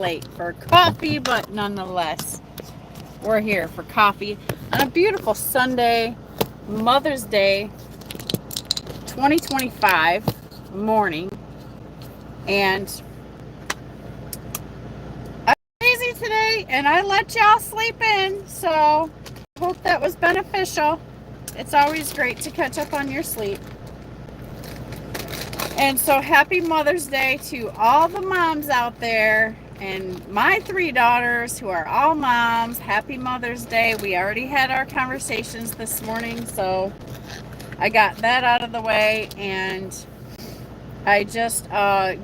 late for coffee, but nonetheless, we're here for coffee on a beautiful Sunday, Mother's Day, 2025 morning. And I'm lazy today, and I let y'all sleep in, so hope that was beneficial. It's always great to catch up on your sleep. And so happy Mother's Day to all the moms out there and my 3 daughters who are all moms. Happy Mother's Day. We already had our conversations this morning, so I got that out of the way, and I just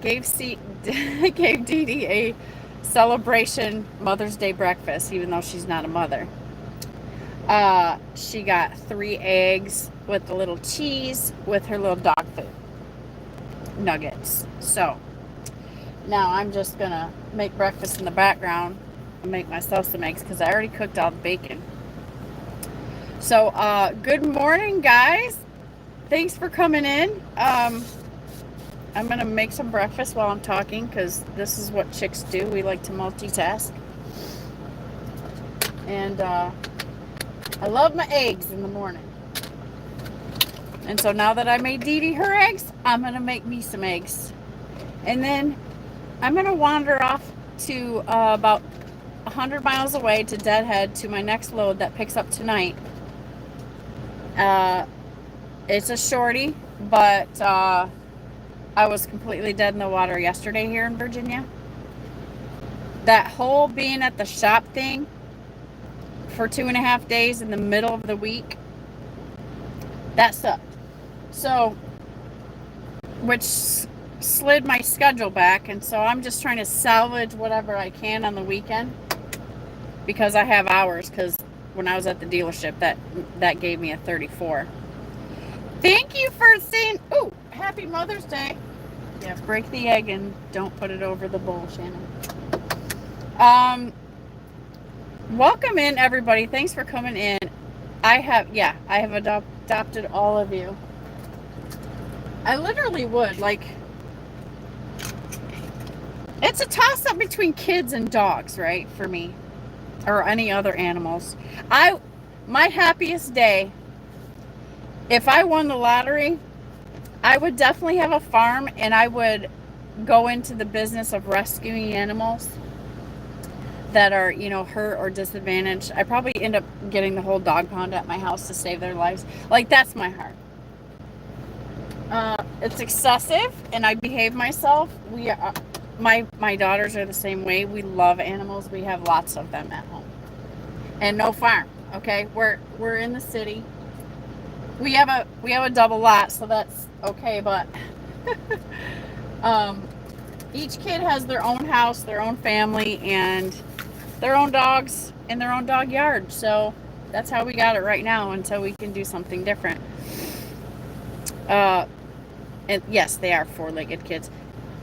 gave Dee Dee a celebration Mother's Day breakfast, even though she's not a mother. She got 3 eggs with a little cheese with her little dog food nuggets. So now I'm just gonna make breakfast in the background and make myself some eggs because I already cooked all the bacon. So good morning, guys. Thanks for coming in. I'm gonna make some breakfast while I'm talking because this is what chicks do. We like to multitask. And I love my eggs in the morning. And so now that I made Dee Dee her eggs, I'm going to make me some eggs. And then I'm going to wander off to about 100 miles away to Deadhead to my next load that picks up tonight. It's a shorty, but I was completely dead in the water yesterday here in Virginia. That whole being at the shop thing for 2.5 days in the middle of the week, that sucked. So, which slid my schedule back, and so I'm just trying to salvage whatever I can on the weekend because I have hours, because when I was at the dealership, that gave me a 34. Thank you for saying, ooh, happy Mother's Day. Yeah, break the egg and don't put it over the bowl, Shannon. Welcome in, everybody. Thanks for coming in. I have adopted all of you. I literally would, like, it's a toss-up between kids and dogs, right, for me, or any other animals. My happiest day, if I won the lottery, I would definitely have a farm, and I would go into the business of rescuing animals that are, hurt or disadvantaged. I probably end up getting the whole dog pound at my house to save their lives. Like, that's my heart. It's excessive, and I behave myself. My daughters are the same way. We love animals. We have lots of them at home, and no farm. Okay, we're in the city. We have a double lot, so that's okay. But each kid has their own house, their own family, and their own dogs in their own dog yard. So that's how we got it right now until we can do something different. And yes, they are 4-legged kids.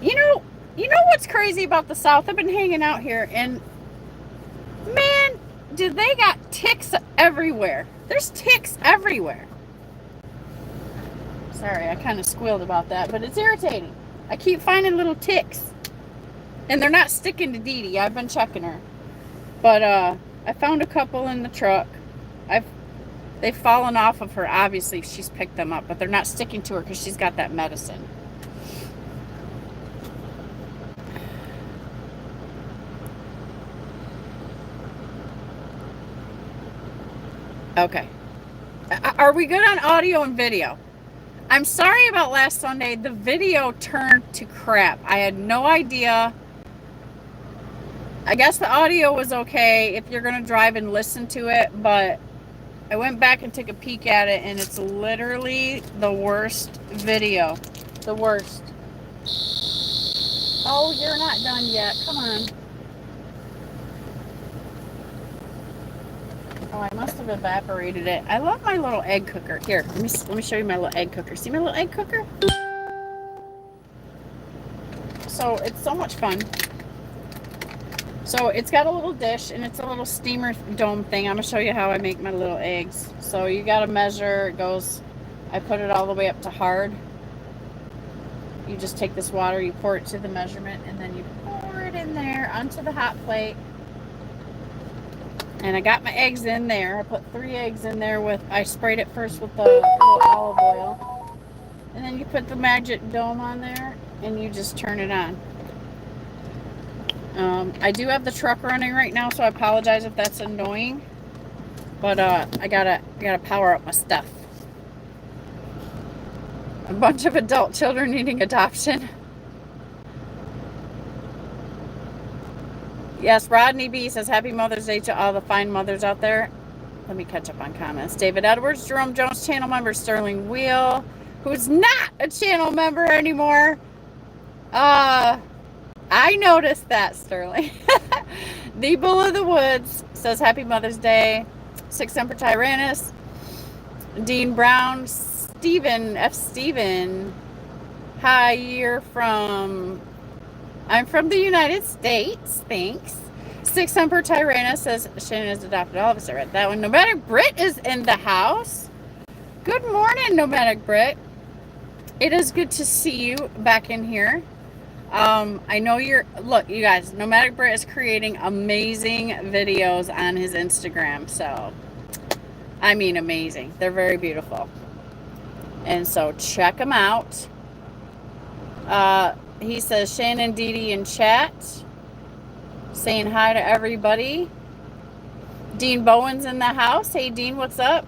You know what's crazy about the South? I've been hanging out here, and man, dude, they got ticks everywhere. There's ticks everywhere. Sorry, I kind of squealed about that, but it's irritating. I keep finding little ticks, and they're not sticking to Dee Dee. I've been checking her, but I found a couple in the truck. They've fallen off of her. Obviously, she's picked them up, but they're not sticking to her because she's got that medicine. Okay. Are we good on audio and video? I'm sorry about last Sunday. The video turned to crap. I had no idea. I guess the audio was okay if you're going to drive and listen to it, but I went back and took a peek at it, and it's literally the worst video. The worst. Oh, you're not done yet. Come on. Oh, I must have evaporated it. I love my little egg cooker. Here, let me show you my little egg cooker. See my little egg cooker? So it's so much fun. So it's got a little dish, and it's a little steamer dome thing. I'm going to show you how I make my little eggs. So you got to measure. It goes, I put it all the way up to hard. You just take this water, you pour it to the measurement, and then you pour it it in there onto the hot plate. And I got my eggs in there. I put 3 eggs in there with, I sprayed it first with the little olive oil. And then you put the magic dome on there and you just turn it on. I do have the truck running right now, so I apologize if that's annoying. But I gotta power up my stuff. A bunch of adult children needing adoption. Yes, Rodney B says, Happy Mother's Day to all the fine mothers out there. Let me catch up on comments. David Edwards, Jerome Jones, channel member, Sterling Wheel, who's not a channel member anymore. I noticed that, Sterling. The Bull of the Woods says, Happy Mother's Day. Six Semper Tyrannis. Dean Brown, Stephen, F. Stephen. Hi, I'm from the United States. Thanks. Six Semper Tyrannis says, Shannon has adopted all of us. I read that one. Nomadic Brit is in the house. Good morning, Nomadic Brit. It is good to see you back in here. I know look, you guys, Nomadic Brit is creating amazing videos on his Instagram. So, I mean, amazing. They're very beautiful. And so check them out. He says, Shannon, Dee Dee in chat. Saying hi to everybody. Dean Bowen's in the house. Hey, Dean, what's up?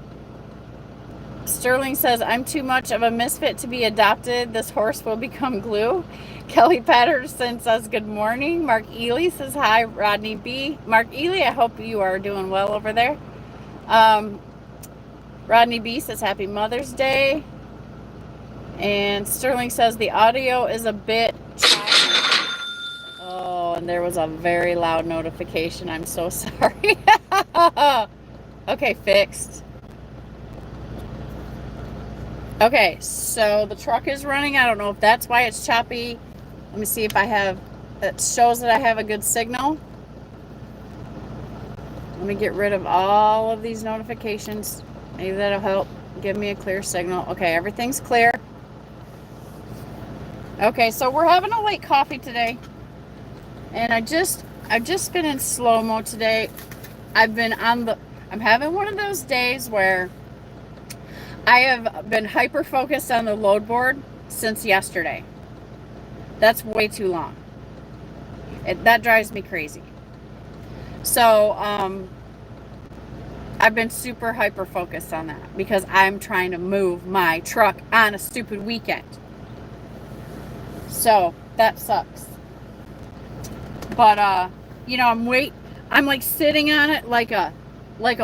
Sterling says, I'm too much of a misfit to be adopted. This horse will become glue. Kelly Patterson says, good morning. Mark Ely says, hi, Rodney B. Mark Ely, I hope you are doing well over there. Rodney B says, Happy Mother's Day. And Sterling says, the audio is a bit choppy. Oh, and there was a very loud notification. I'm so sorry. Okay, fixed. Okay, so the truck is running. I don't know if that's why it's choppy. Let me see if it shows that I have a good signal. Let me get rid of all of these notifications. Maybe that'll help give me a clear signal. Okay, everything's clear. Okay, so we're having a late coffee today. And I've just been in slow-mo today. I'm having one of those days where I have been hyper-focused on the load board since yesterday. That's way too long. That drives me crazy. So, I've been super hyper-focused on that because I'm trying to move my truck on a stupid weekend. So, that sucks. But, you know, I'm like sitting on it like a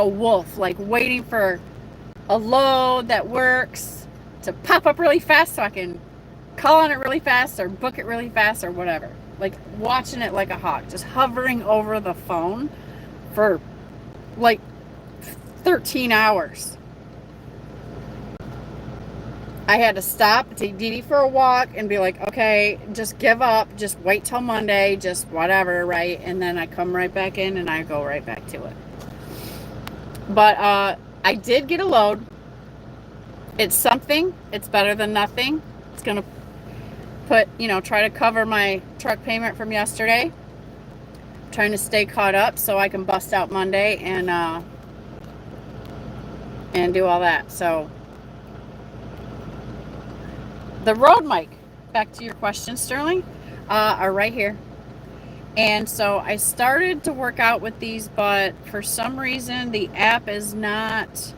wolf, like waiting for a load that works to pop up really fast so I can call on it really fast or book it really fast or whatever. Like watching it like a hawk, just hovering over the phone for like 13 hours. I had to stop, take Dee Dee for a walk and be like, okay, just give up, just wait till Monday, just whatever, right? And then I come right back in and I go right back to it. But I did get a load. It's something. It's better than nothing. It's going to try to cover my truck payment from yesterday. I'm trying to stay caught up so I can bust out Monday and do all that. So the Rode mic, back to your question, Sterling, are right here. And so I started to work out with these, but for some reason the app is not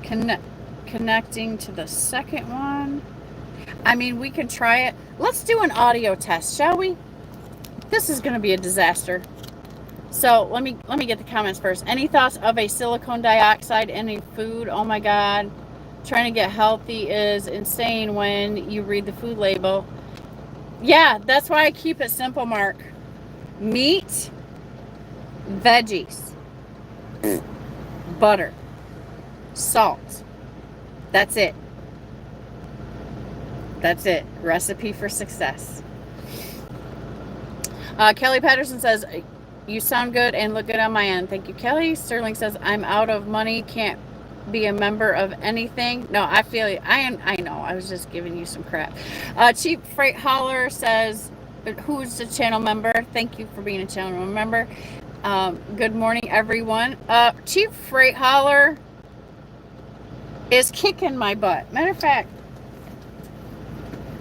connecting to the second one. I mean, we can try it. Let's do an audio test, shall we? This is going to be a disaster. So let me get the comments first. Any thoughts of a silicone dioxide in a food? Oh my God. Trying to get healthy is insane when you read the food label. Yeah, that's why I keep it simple, Mark. Meat, veggies, butter, salt. That's it. That's it. Recipe for success. Kelly Patterson says, you sound good and look good on my end. Thank you, Kelly. Sterling says, I'm out of money. Can't be a member of anything. No, I feel you. I know. I was just giving you some crap. Cheap Freight Hauler says, who's a channel member. Thank you for being a channel member. Good morning, everyone. Chief Freight Hauler is kicking my butt. Matter of fact,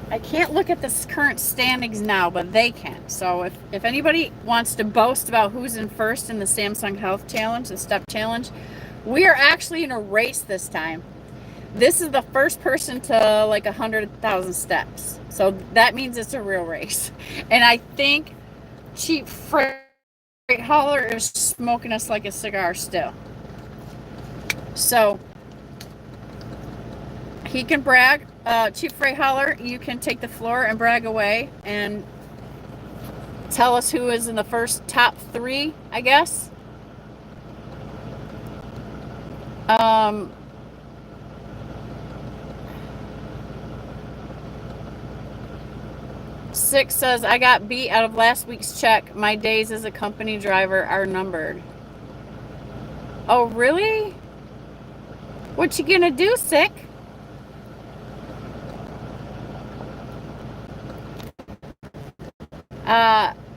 I can't look at the current standings now, but they can. So if anybody wants to boast about who's in first in the Samsung Health Challenge, the Step Challenge, we are actually in a race this time. This is the first person to like 100,000 steps. So that means it's a real race. And I think Chief Freight Hauler is smoking us like a cigar still. So he can brag. Chief Freight Hauler, you can take the floor and brag away and tell us who is in the first top 3, I guess. Six says, I got beat out of last week's check. My days as a company driver are numbered. Oh, really? What you gonna do, Sick?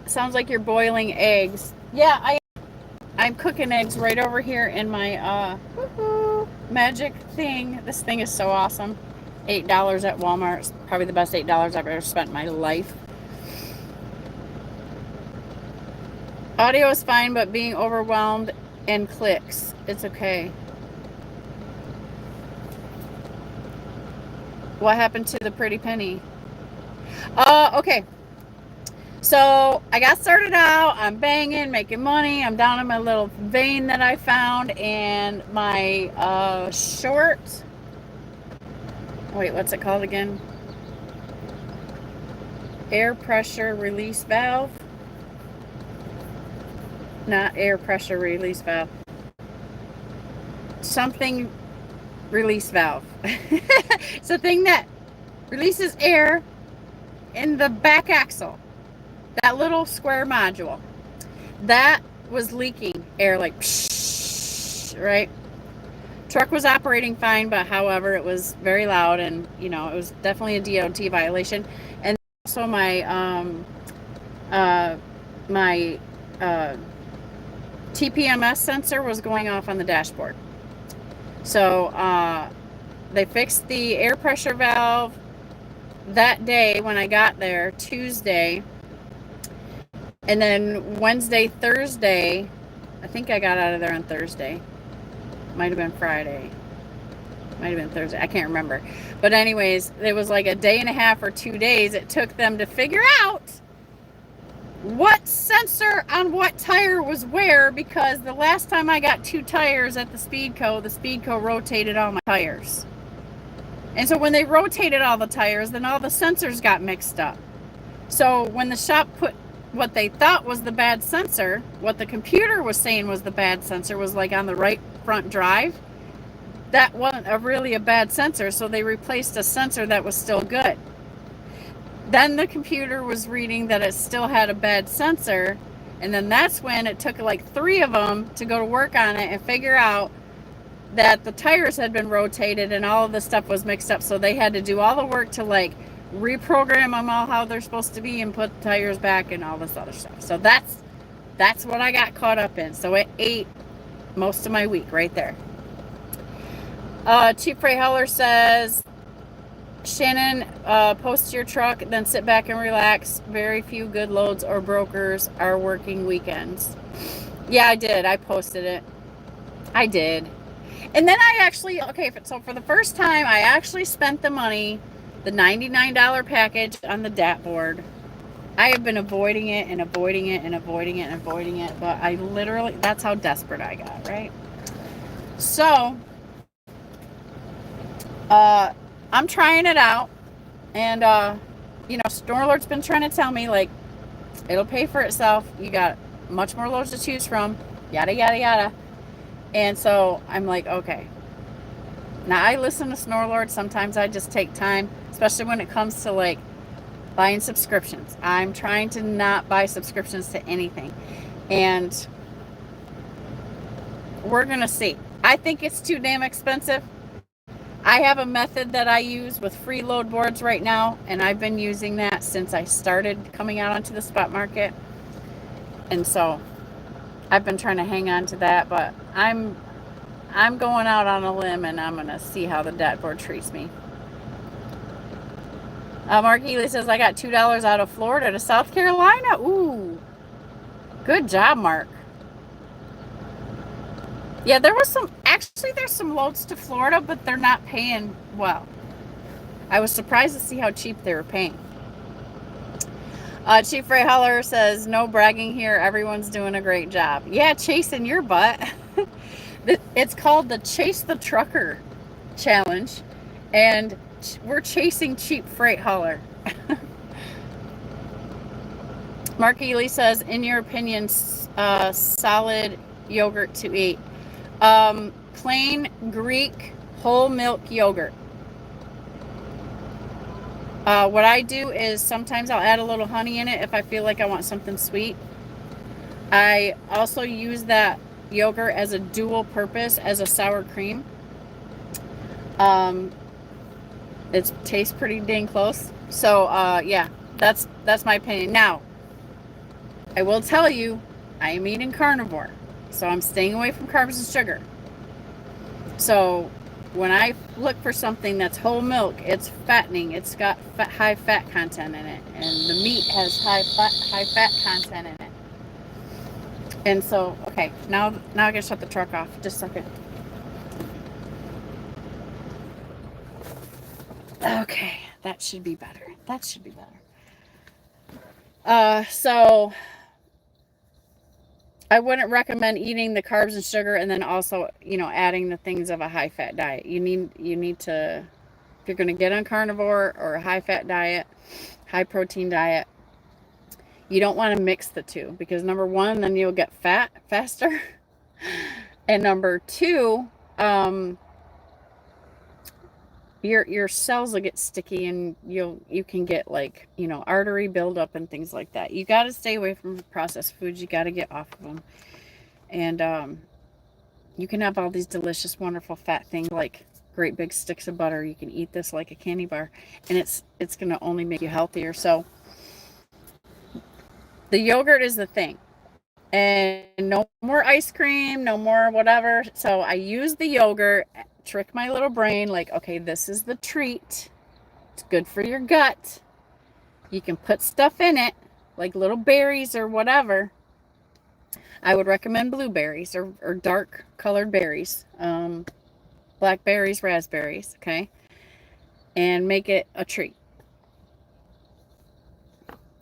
Sounds like you're boiling eggs. Yeah, I'm cooking eggs right over here in my magic thing. This thing is so awesome. $8 at Walmart. It's probably the best $8 I've ever spent in my life. Audio is fine, but being overwhelmed and clicks. It's okay. What happened to the pretty penny? Okay. So I got started out, I'm banging, making money. I'm down in my little vein that I found, and my short, wait, what's it called again? Air pressure release valve. Not air pressure release valve. Something release valve. It's a thing that releases air in the back axle. That little square module, that was leaking air, like, psh, right? Truck was operating fine, but however, it was very loud, and you know, it was definitely a DOT violation. And also my TPMS sensor was going off on the dashboard. So they fixed the air pressure valve that day when I got there, Tuesday. And then Wednesday, Thursday, I think I got out of there on Thursday. Might have been Friday. Might have been Thursday. I can't remember. But anyways, it was like a day and a half or 2 days it took them to figure out what sensor on what tire was where, because the last time I got 2 tires at the Speedco rotated all my tires. And so when they rotated all the tires, then all the sensors got mixed up. So when the shop put what they thought was the bad sensor, what the computer was saying was the bad sensor, was like on the right front drive, that wasn't really a bad sensor, so they replaced a sensor that was still good. Then the computer was reading that it still had a bad sensor, and then that's when it took like 3 of them to go to work on it and figure out that the tires had been rotated and all of the stuff was mixed up, so they had to do all the work to like reprogram them all how they're supposed to be and put the tires back and all this other stuff. So that's what I got caught up in. So it ate most of my week right there. Chief Freight Hauler says, Shannon, post your truck, then sit back and relax. Very few good loads or brokers are working weekends. Yeah, I did. I posted it. I did. And then I actually, okay, so for the first time, I actually spent the money, the $99 package on the DAT board. I have been avoiding it and avoiding it and avoiding it and avoiding it, but I literally, that's how desperate I got, right? So, I'm trying it out, and, you know, Snorlord's been trying to tell me, like, it'll pay for itself. You got much more loads to choose from, yada, yada, yada. And so I'm like, okay. Now, I listen to Snorlord. Sometimes I just take time, especially when it comes to, like, buying subscriptions. I'm trying to not buy subscriptions to anything. And we're going to see. I think it's too damn expensive. I have a method that I use with free load boards right now, and I've been using that since I started coming out onto the spot market. And so I've been trying to hang on to that, but I'm going out on a limb, and I'm going to see how the dat board treats me. Mark Ely says, I got $2 out of Florida to South Carolina. Ooh, good job, Mark. Yeah, there was there's some loads to Florida, but they're not paying well. I was surprised to see how cheap they were paying. Chief Ray Holler says, no bragging here. Everyone's doing a great job. Yeah, chasing your butt. It's called the Chase the Trucker Challenge, and we're chasing cheap freight hauler. Mark Ely says, in your opinion, solid yogurt to eat. Plain Greek whole milk yogurt. What I do is sometimes I'll add a little honey in it if I feel like I want something sweet. I also use that yogurt as a dual purpose, as a sour cream. It tastes pretty dang close. So yeah, that's my opinion. Now, I will tell you, I am eating carnivore, so I'm staying away from carbs and sugar. So when I look for something that's whole milk, it's fattening, it's got high fat content in it, and the meat has high fat content in it. And so, okay, now I gotta shut the truck off. Just a second. Okay, that should be better. That should be better. So I wouldn't recommend eating the carbs and sugar and then also, adding the things of a high fat diet. You need to, if you're going to get on carnivore or a high fat diet, high protein diet, you don't want to mix the two, because number one, then you'll get fat faster. And number two, your cells will get sticky, and you can get artery buildup and things like that. You got to stay away from processed foods. You got to get off of them. And you can have all these delicious, wonderful fat things like great big sticks of butter. You can eat this like a candy bar, and it's going to only make you healthier. So the yogurt is the thing, and no more ice cream, no more whatever. So I use the yogurt, trick my little brain, like, okay, this is the treat. It's good for your gut. You can put stuff in it, like little berries or whatever. I would recommend blueberries or dark colored berries, blackberries, raspberries, okay, and make it a treat.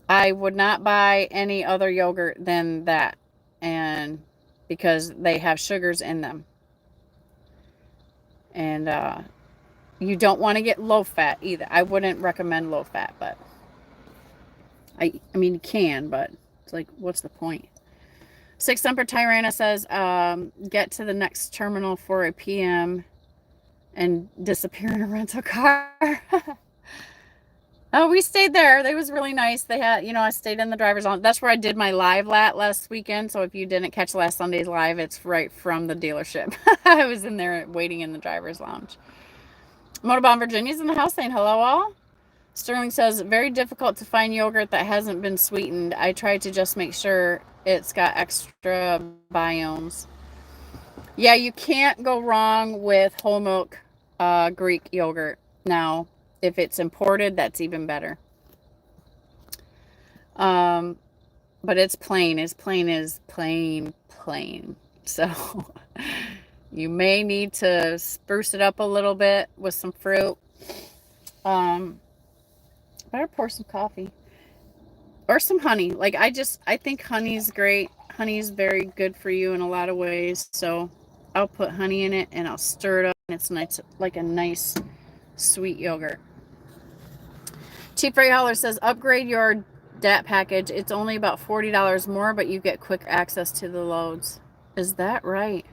I would not buy any other yogurt than that, and because they have sugars in them. And you don't want to get low fat either. I wouldn't recommend low fat, but I mean, you can, but it's like, what's the point? 6 Thumper Tirana says, get to the next terminal for a PM and disappear in a rental car. Oh, we stayed there. It was really nice. They had, I stayed in the driver's lounge. That's where I did my live last weekend. So if you didn't catch last Sunday's live, it's right from the dealership. I was in there waiting in the driver's lounge. Motorbomb Virginia's in the house saying hello all. Sterling says, very difficult to find yogurt that hasn't been sweetened. I tried to just make sure it's got extra biomes. Yeah, you can't go wrong with whole milk Greek yogurt. Now, if it's imported, that's even better. But it's plain. As plain as plain. So you may need to spruce it up a little bit with some fruit. Better pour some coffee or some honey. I think honey's great. Honey's very good for you in a lot of ways. So I'll put honey in it and I'll stir it up, and it's nice, like a nice sweet yogurt. Cheap Ray Holler says, upgrade your DAT package. It's only about $40 more, but you get quick access to the loads. Is that right?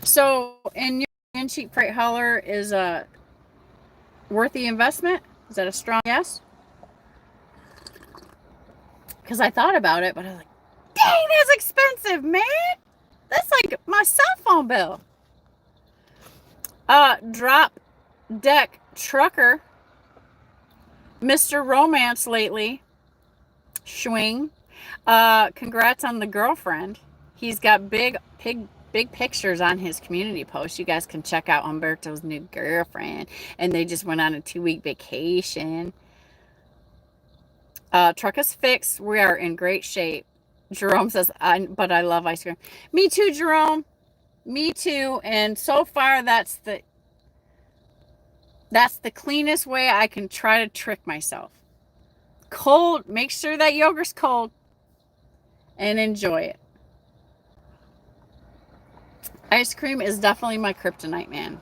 So, in your Cheap Freight Holler, is worth the investment? Is that a strong yes? Because I thought about it, but I was like, dang, that's expensive, man. That's like my cell phone bill. Drop deck trucker, Mr. Romance lately, Schwing. Congrats on the girlfriend. He's got big pictures on his community post. You guys can check out Humberto's new girlfriend. And they just went on a 2-week vacation. Truck is fixed. We are in great shape. Jerome says, but I love ice cream. Me too, Jerome. Me too. And so far, that's the cleanest way I can try to trick myself. Cold. Make sure that yogurt's cold. And enjoy it. Ice cream is definitely my kryptonite, man.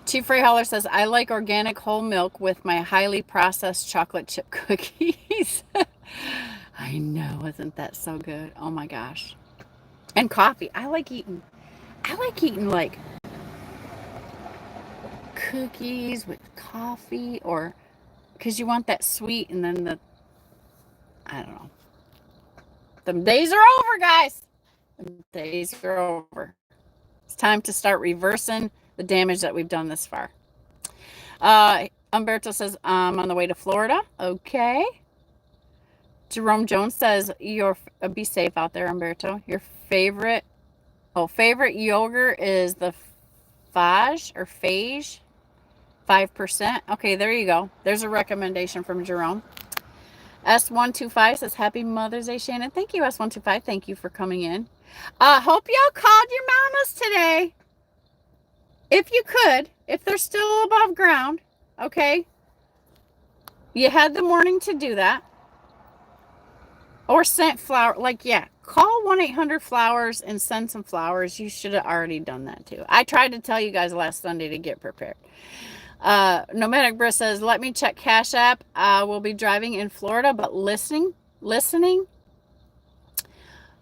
Chief Ray Holler says, I like organic whole milk with my highly processed chocolate chip cookies. I know, isn't that so good? Oh my gosh. And coffee. I like eating like cookies with coffee, or because you want that sweet, and then I don't know. Them days are over, guys. Them days are over. It's time to start reversing the damage that we've done this far. Umberto says, I'm on the way to Florida. Okay. Jerome Jones says, be safe out there, Umberto. Your favorite yogurt is the Fage or Phage, 5%. Okay, there you go. There's a recommendation from Jerome. S125 says, Happy Mother's Day, Shannon. Thank you, S125. Thank you for coming in. Hope y'all called your mamas today. If you could, if they're still above ground, okay? You had the morning to do that. Or sent flower, call 1-800-Flowers and send some flowers. You should have already done that too. I tried to tell you guys last Sunday to get prepared. Nomadic Briss says, let me check Cash App. We'll be driving in Florida, but listening.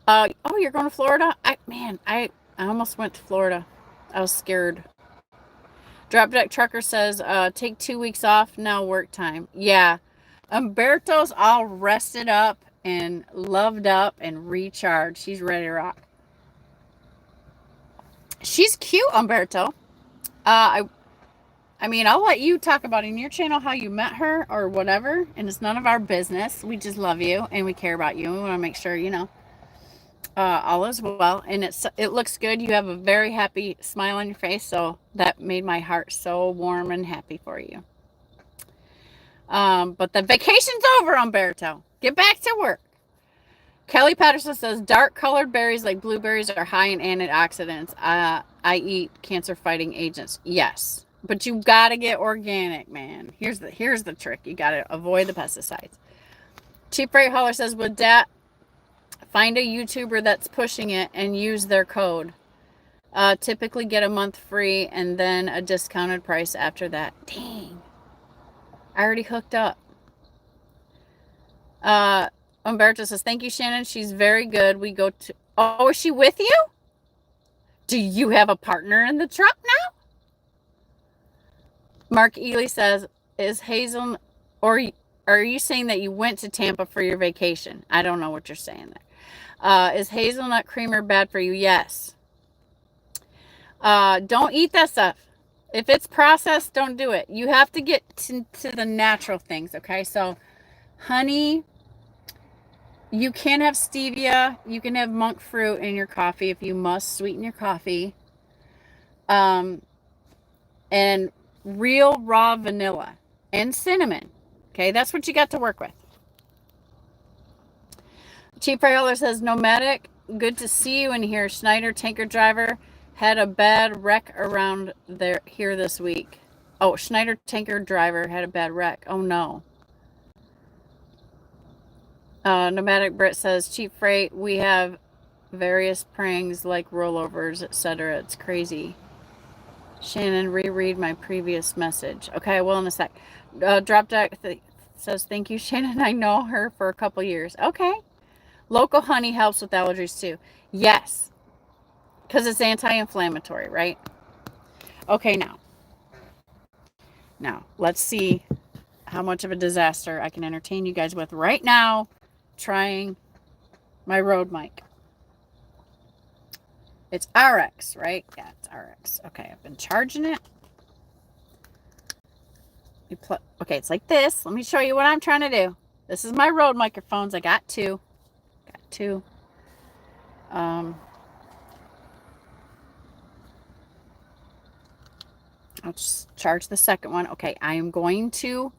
Oh, you're going to Florida? I almost went to Florida. I was scared. Drop Deck Trucker says, take 2 weeks off, now work time. Yeah. Umberto's all rested up and loved up and recharged. She's ready to rock. She's cute, Umberto. I'll let you talk about in your channel how you met her or whatever, and it's none of our business. We just love you and we care about you. We want to make sure, all is well, and it looks good. You have a very happy smile on your face, so that made my heart so warm and happy for you. But the vacation's over, Umberto. Get back to work. Kelly Patterson says, dark colored berries like blueberries are high in antioxidants. I eat cancer fighting agents. Yes, but you got to get organic, man. Here's the trick. You got to avoid the pesticides. Cheap Rate Holler says, would that find a YouTuber that's pushing it and use their code? Typically get a month free and then a discounted price after that. Dang. I already hooked up. Umberto says, thank you, Shannon. She's very good. We go to... Oh, is she with you? Do you have a partner in the truck now? Mark Ely says, is Hazel... Or are you saying that you went to Tampa for your vacation? I don't know what you're saying there. Is hazelnut creamer bad for you? Yes. Don't eat that stuff. If it's processed, don't do it. You have to get to the natural things, okay? So, honey, you can have stevia. You can have monk fruit in your coffee if you must sweeten your coffee. And real raw vanilla and cinnamon. Okay, that's what you got to work with. Chief Rayola says, Nomadic, good to see you in here. Schneider tanker driver had a bad wreck around here this week. Oh, Schneider tanker driver had a bad wreck. Oh no. Nomadic Brit says, cheap freight, we have various prangs like rollovers, etc. It's crazy. Shannon, reread my previous message. Okay, well, in a sec. Drop Deck says, thank you, Shannon. I know her for a couple years. Okay. Local honey helps with allergies too. Yes. Because it's anti-inflammatory, right? Okay, now, let's see how much of a disaster I can entertain you guys with right now trying my Rode mic. It's RX, right? Yeah, it's RX. Okay, I've been charging it. Okay, it's like this. Let me show you what I'm trying to do. This is my Rode microphones. I got two. I'll just charge the second one. Okay, I am going to,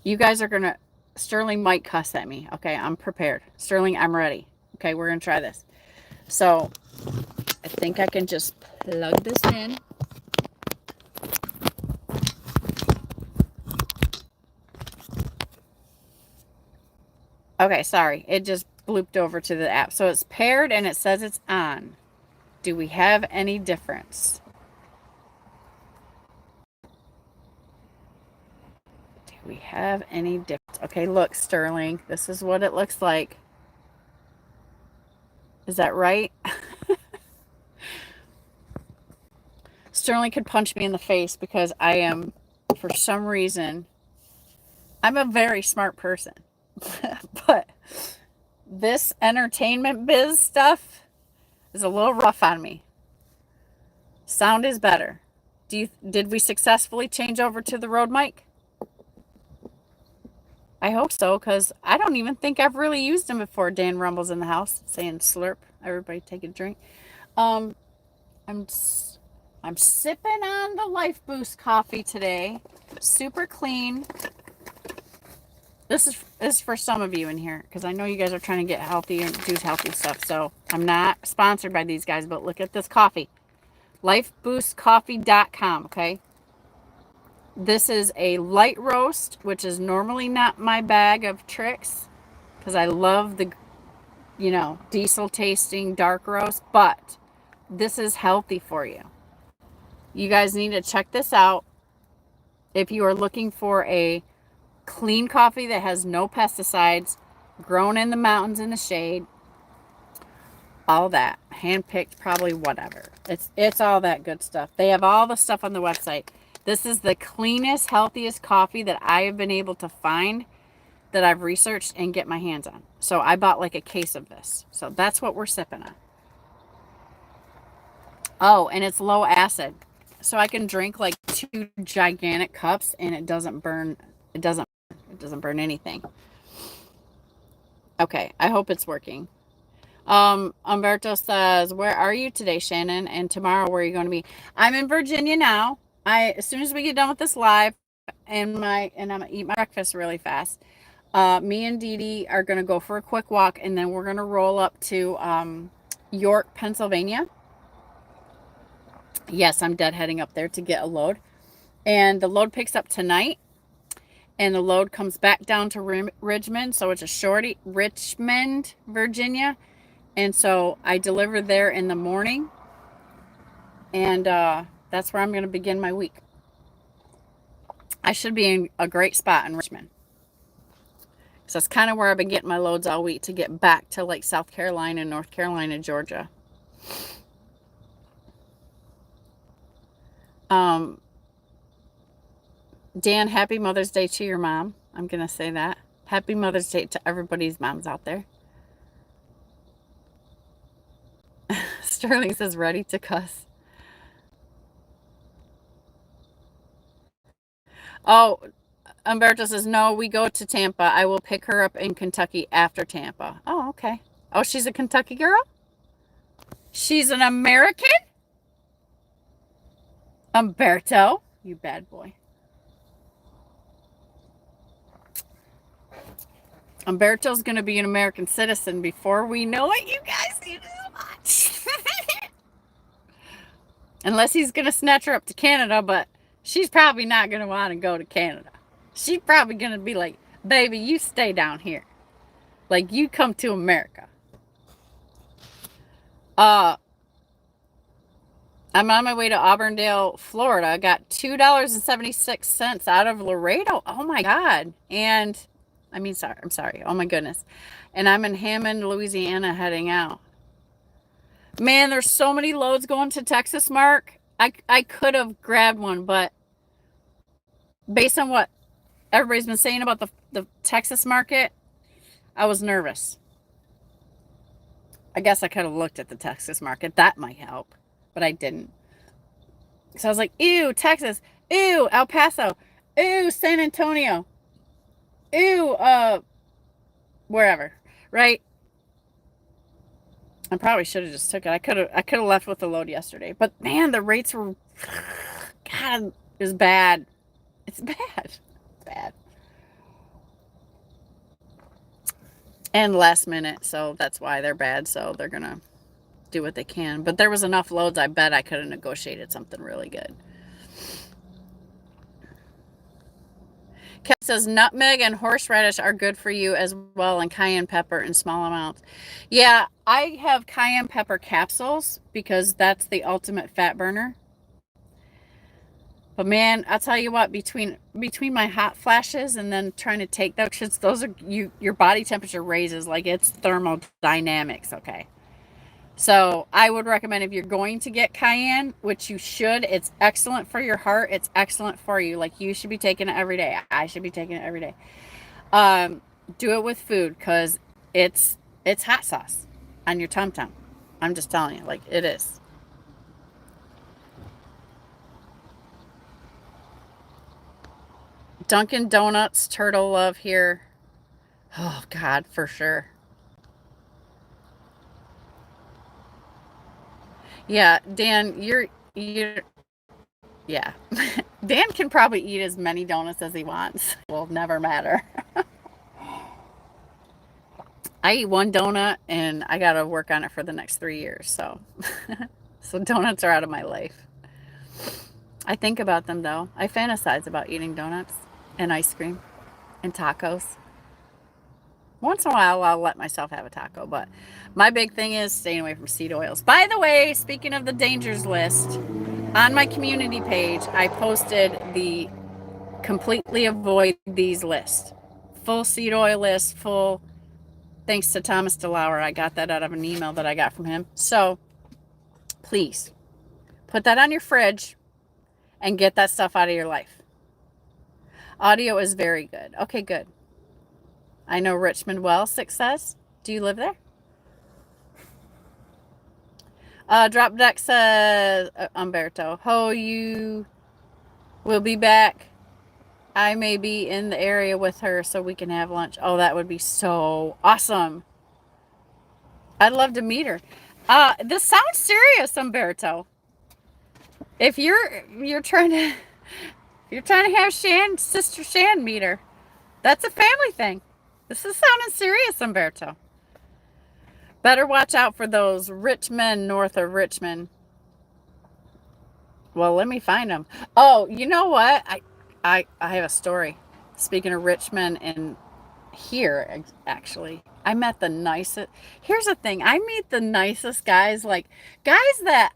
you guys are going to, Sterling might cuss at me. Okay, I'm prepared. Sterling, I'm ready. Okay, we're going to try this. So, I think I can just plug this in. Okay, sorry. It just blooped over to the app. So it's paired and it says it's on. Do we have any difference? Do we have any difference? Okay, look, Sterling. This is what it looks like. Is that right? Sterling could punch me in the face because I am, for some reason, I'm a very smart person. But this entertainment biz stuff is a little rough on me. Sound is better. Did we successfully change over to the Rode mic? I hope so, because I don't even think I've really used them before. Dan rumbles in the house saying slurp. Everybody take a drink. I'm sipping on the Life Boost coffee today. Super clean. This is for some of you in here, because I know you guys are trying to get healthy and do healthy stuff. So I'm not sponsored by these guys, but look at this coffee. LifeBoostCoffee.com, okay? This is a light roast, which is normally not my bag of tricks, because I love the, diesel tasting dark roast, but this is healthy for you. You guys need to check this out. If you are looking for a clean coffee that has no pesticides, grown in the mountains in the shade, all that, hand-picked, probably whatever. It's all that good stuff. They have all the stuff on the website. This is the cleanest, healthiest coffee that I have been able to find that I've researched and get my hands on. So I bought like a case of this. So that's what we're sipping on. Oh, and it's low acid. So I can drink like 2 gigantic cups and it doesn't burn. It doesn't burn anything. Okay, I hope it's working. Umberto says, where are you today, Shannon? And tomorrow, where are you going to be? I'm in Virginia now. As soon as we get done with this live, and I'm gonna eat my breakfast really fast. Me and Dee Dee are gonna go for a quick walk, and then we're gonna roll up to York, Pennsylvania. Yes, I'm deadheading up there to get a load, and the load picks up tonight, and the load comes back down to Richmond. So it's a shorty, Richmond, Virginia. And so I deliver there in the morning. And that's where I'm going to begin my week. I should be in a great spot in Richmond. So that's kind of where I've been getting my loads all week to get back to like South Carolina, North Carolina, Georgia. Dan, happy Mother's Day to your mom. I'm going to say that. Happy Mother's Day to everybody's moms out there. Sterling says, ready to cuss. Oh, Umberto says, no, we go to Tampa. I will pick her up in Kentucky after Tampa. Oh, okay. Oh, she's a Kentucky girl? She's an American? Umberto, you bad boy. Umberto's going to be an American citizen before we know it, you guys. You so much. Unless he's going to snatch her up to Canada, but she's probably not going to want to go to Canada. She's probably going to be like, baby, you stay down here. Like, you come to America. I'm on my way to Auburndale, Florida. I got $2.76 out of Laredo. Oh, my God. And, I'm sorry. Oh, my goodness. And I'm in Hammond, Louisiana, heading out. Man, there's so many loads going to Texas, Mark. I could have grabbed one, but based on what everybody's been saying about the Texas market, I was nervous. I guess I could have looked at the Texas market. That might help, but I didn't. So I was like, ew, Texas. Ew, El Paso. Ooh, San Antonio. Ooh, wherever, right? I probably should have just took it. I could have left with the load yesterday. But man, the rates were God, it was bad. It's bad. It's bad. And last minute, so that's why they're bad. So they're gonna do what they can. But there was enough loads, I bet I could have negotiated something really good. Kat says nutmeg and horseradish are good for you as well, and cayenne pepper in small amounts. Yeah, I have cayenne pepper capsules because that's the ultimate fat burner. But man, I'll tell you what, between my hot flashes and then trying to take those are your body temperature raises like it's thermodynamics, okay? So I would recommend if you're going to get cayenne, which you should, it's excellent for your heart. It's excellent for you. Like you should be taking it every day. I should be taking it every day. Do it with food because it's hot sauce on your tum tum. I'm just telling you, like it is. Dunkin' Donuts, turtle love here. Oh God, for sure. Yeah, Dan, you're yeah. Dan can probably eat as many donuts as he wants. It will never matter. I eat one donut and I got to work on it for the next 3 years. So, so donuts are out of my life. I think about them though. I fantasize about eating donuts and ice cream and tacos. Once in a while, I'll let myself have a taco, but my big thing is staying away from seed oils. By the way, speaking of the dangers list, on my community page, I posted the completely avoid these list. Full seed oil list, full, thanks to Thomas DeLauer. I got that out of an email that I got from him. So please put that on your fridge and get that stuff out of your life. Audio is very good. Okay, good. I know Richmond well, Six says. Do you live there? Drop Deck says, Umberto, ho, you will be back. I may be in the area with her so we can have lunch. Oh, that would be so awesome. I'd love to meet her. This sounds serious, Umberto. If you're trying to have sister Shan meet her, that's a family thing. This is sounding serious, Umberto. Better watch out for those rich men north of Richmond. Well, let me find them. Oh, you know what? I have a story. Speaking of Richmond and here, actually, I met the nicest. Here's the thing. I meet the nicest guys, like guys that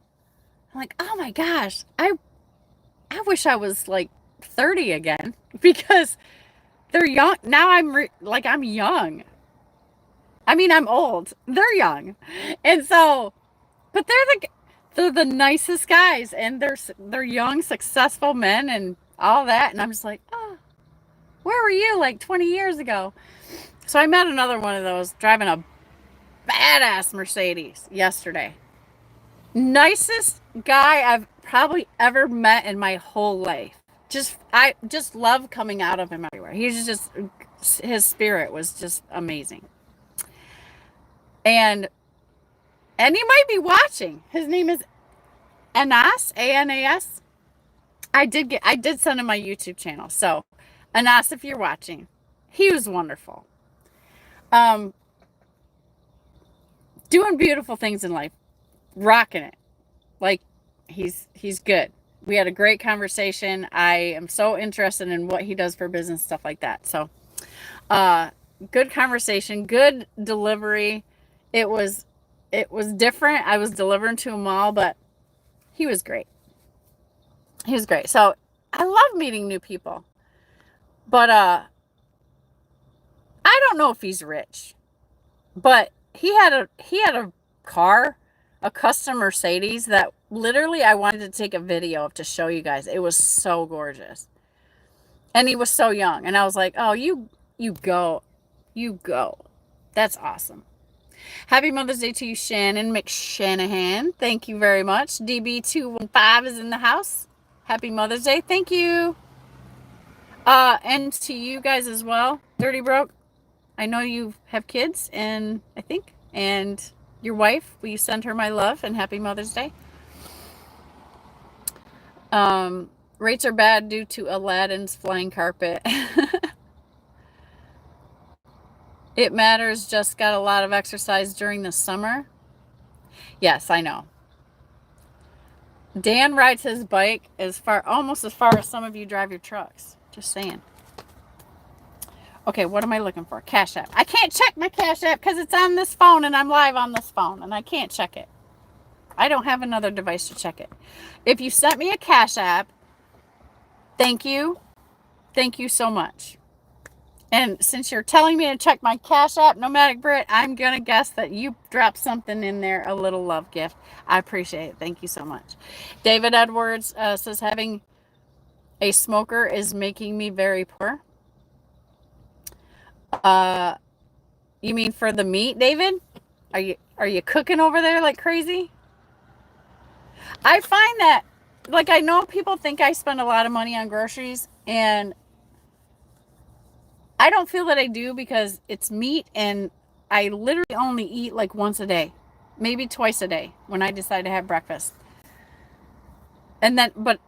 I'm like, oh my gosh, I wish I was like 30 again because they're young. Now I'm young. I mean, I'm old. They're young. And so, but they're the nicest guys and they're young, successful men and all that. And I'm just like, oh, where were you like 20 years ago? So I met another one of those driving a badass Mercedes yesterday. Nicest guy I've probably ever met in my whole life. I just love coming out of him everywhere. His spirit was just amazing. And he might be watching. His name is Anas, Anas. I did send him my YouTube channel. So, Anas, if you're watching, he was wonderful. Doing beautiful things in life, rocking it. Like he's good. We had a great conversation. I am so interested in what he does for business, stuff like that. So, good conversation, good delivery. It was different. I was delivering to him all, but he was great. He was great. So I love meeting new people. But I don't know if he's rich. But he had a car, a custom Mercedes that literally I wanted to take a video of to show you guys. It was so gorgeous. And he was so young. And I was like, oh, you go. You go. That's awesome. Happy Mother's Day to you, Shannon McShanahan. Thank you very much. DB215 is in the house. Happy Mother's Day. Thank you. And to you guys as well, Dirty Broke. I know you have kids, and your wife. Will you send her my love and happy Mother's Day? Rates are bad due to Aladdin's flying carpet. It matters. Just got a lot of exercise during the summer. Yes, I know. Dan rides his bike almost as far as some of you drive your trucks. Just saying. Okay, what am I looking for? Cash App. I can't check my Cash App because it's on this phone and I'm live on this phone and I can't check it. I don't have another device to check it. If you sent me a Cash App, thank you. Thank you so much. And since you're telling me to check my Cash App, Nomadic Brit, I'm going to guess that you dropped something in there, a little love gift. I appreciate it. Thank you so much. David Edwards says, having a smoker is making me very poor. You mean for the meat, David? Are you cooking over there like crazy? I find that, like, I know people think I spend a lot of money on groceries, and I don't feel that I do because it's meat, and I literally only eat like once a day, maybe twice a day when I decide to have breakfast. And then, but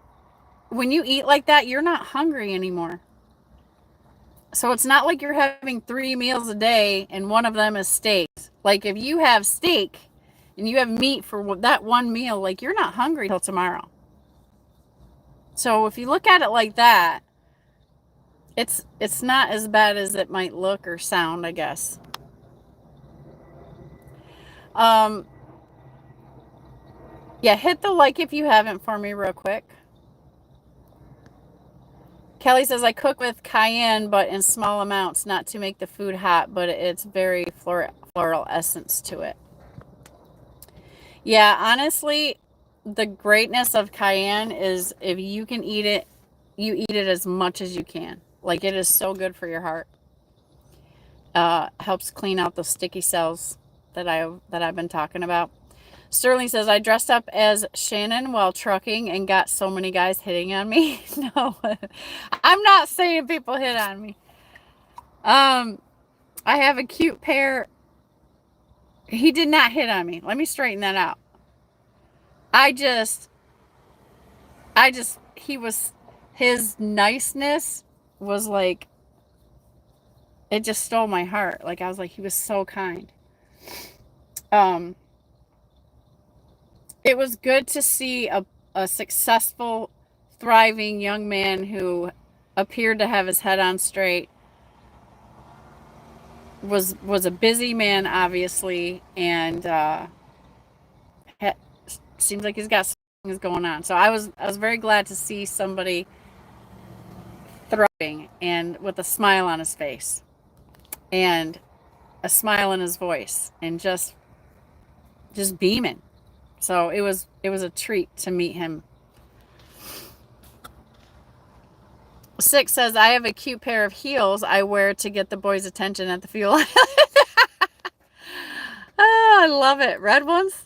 when you eat like that, you're not hungry anymore. So it's not like you're having 3 meals a day and one of them is steak. Like if you have steak and you have meat for that one meal, like you're not hungry till tomorrow. So if you look at it like that, it's not as bad as it might look or sound, I guess. Yeah, hit the like if you haven't for me real quick. Kelly says, I cook with cayenne, but in small amounts, not to make the food hot, but it's very floral essence to it. Yeah, honestly, the greatness of cayenne is if you can eat it, you eat it as much as you can. Like, it is so good for your heart. Helps clean out those sticky cells that I've been talking about. Sterling says, I dressed up as Shannon while trucking and got so many guys hitting on me. No, I'm not saying people hit on me. I have a cute pair. He did not hit on me. Let me straighten that out. His niceness was like, it just stole my heart. Like, I was like, he was so kind. It was good to see a successful, thriving young man who appeared to have his head on straight, was a busy man, obviously, and seems like he's got things going on. So I was very glad to see somebody thriving and with a smile on his face and a smile in his voice and just beaming. So it was a treat to meet him. 6 says, I have a cute pair of heels I wear to get the boys' attention at the fuel. Oh, I love it. Red ones?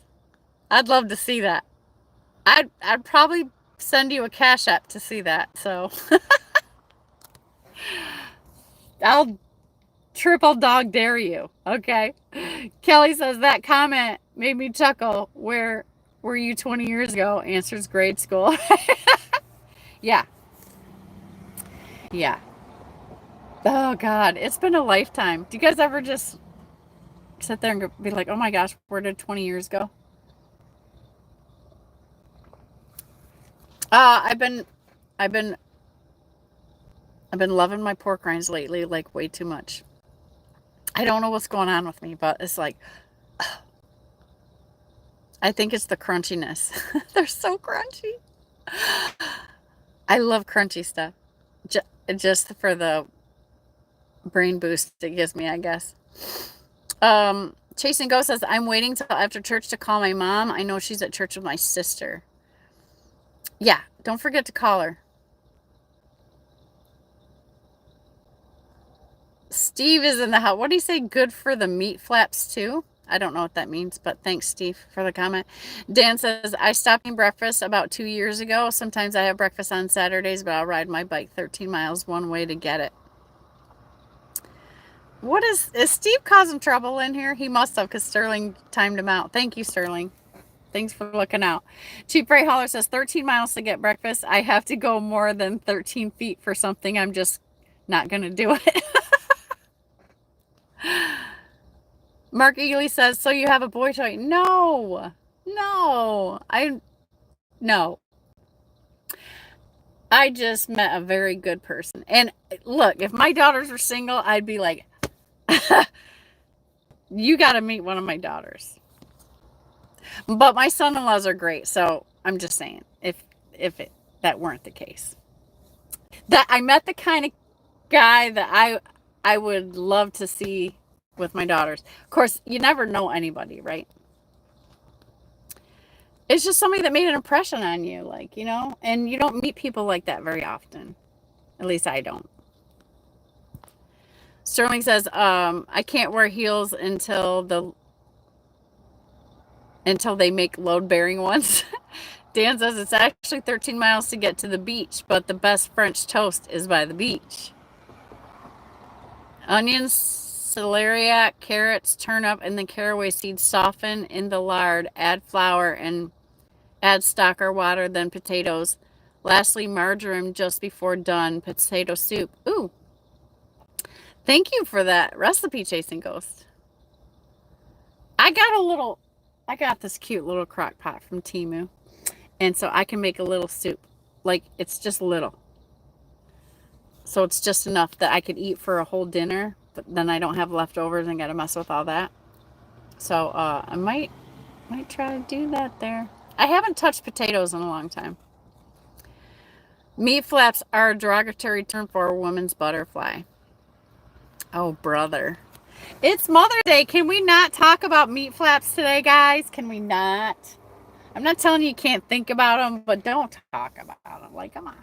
I'd love to see that. I'd probably send you a Cash App to see that. So I'll triple dog dare you. Okay. Kelly says, that comment made me chuckle. Where were you 20 years ago? Answers grade school. Yeah. Yeah. Oh, God. It's been a lifetime. Do you guys ever just sit there and be like, oh, my gosh, where did 20 years go? I've been loving my pork rinds lately, like way too much. I don't know what's going on with me, but it's like, I think it's the crunchiness. They're so crunchy. I love crunchy stuff. Just for the brain boost it gives me, I guess. Chasing Go says, I'm waiting till after church to call my mom. I know she's at church with my sister. Yeah, don't forget to call her. Steve is in the house. What do you say? Good for the meat flaps too? I don't know what that means, but thanks, Steve, for the comment. Dan says, I stopped eating breakfast about 2 years ago. Sometimes I have breakfast on Saturdays, but I'll ride my bike 13 miles one way to get it. What is Steve causing trouble in here? He must have, because Sterling timed him out. Thank you, Sterling. Thanks for looking out. Cheap Freight Hauler says 13 miles to get breakfast. I have to go more than 13 feet for something. I'm just not going to do it. Mark Eagley says, so you have a boy toy? No. I just met a very good person. And look, if my daughters were single, I'd be like, you got to meet one of my daughters. But my son-in-laws are great, so I'm just saying, if that weren't the case, that I met the kind of guy that I would love to see with my daughters. Of course, you never know anybody, right? It's just somebody that made an impression on you, like, you know, and you don't meet people like that very often. At least I don't. Sterling says, I can't wear heels until they make load-bearing ones. Dan says it's actually 13 miles to get to the beach, but the best French toast is by the beach. Onions, celeriac, carrots, turnip, and the caraway seeds soften in the lard. Add flour and add stock or water, then potatoes. Lastly, marjoram just before done. Potato soup. Ooh. Thank you for that recipe, Chasing Ghost. I got this cute little crock pot from Temu. And so I can make a little soup. Like, it's just little. So it's just enough that I could eat for a whole dinner. But then I don't have leftovers and got to mess with all that. So I might try to do that there. I haven't touched potatoes in a long time. Meat flaps are a derogatory term for a woman's butterfly. Oh, brother. It's Mother's Day. Can we not talk about meat flaps today, guys? Can we not? I'm not telling you can't think about them, but don't talk about them. Like, come on.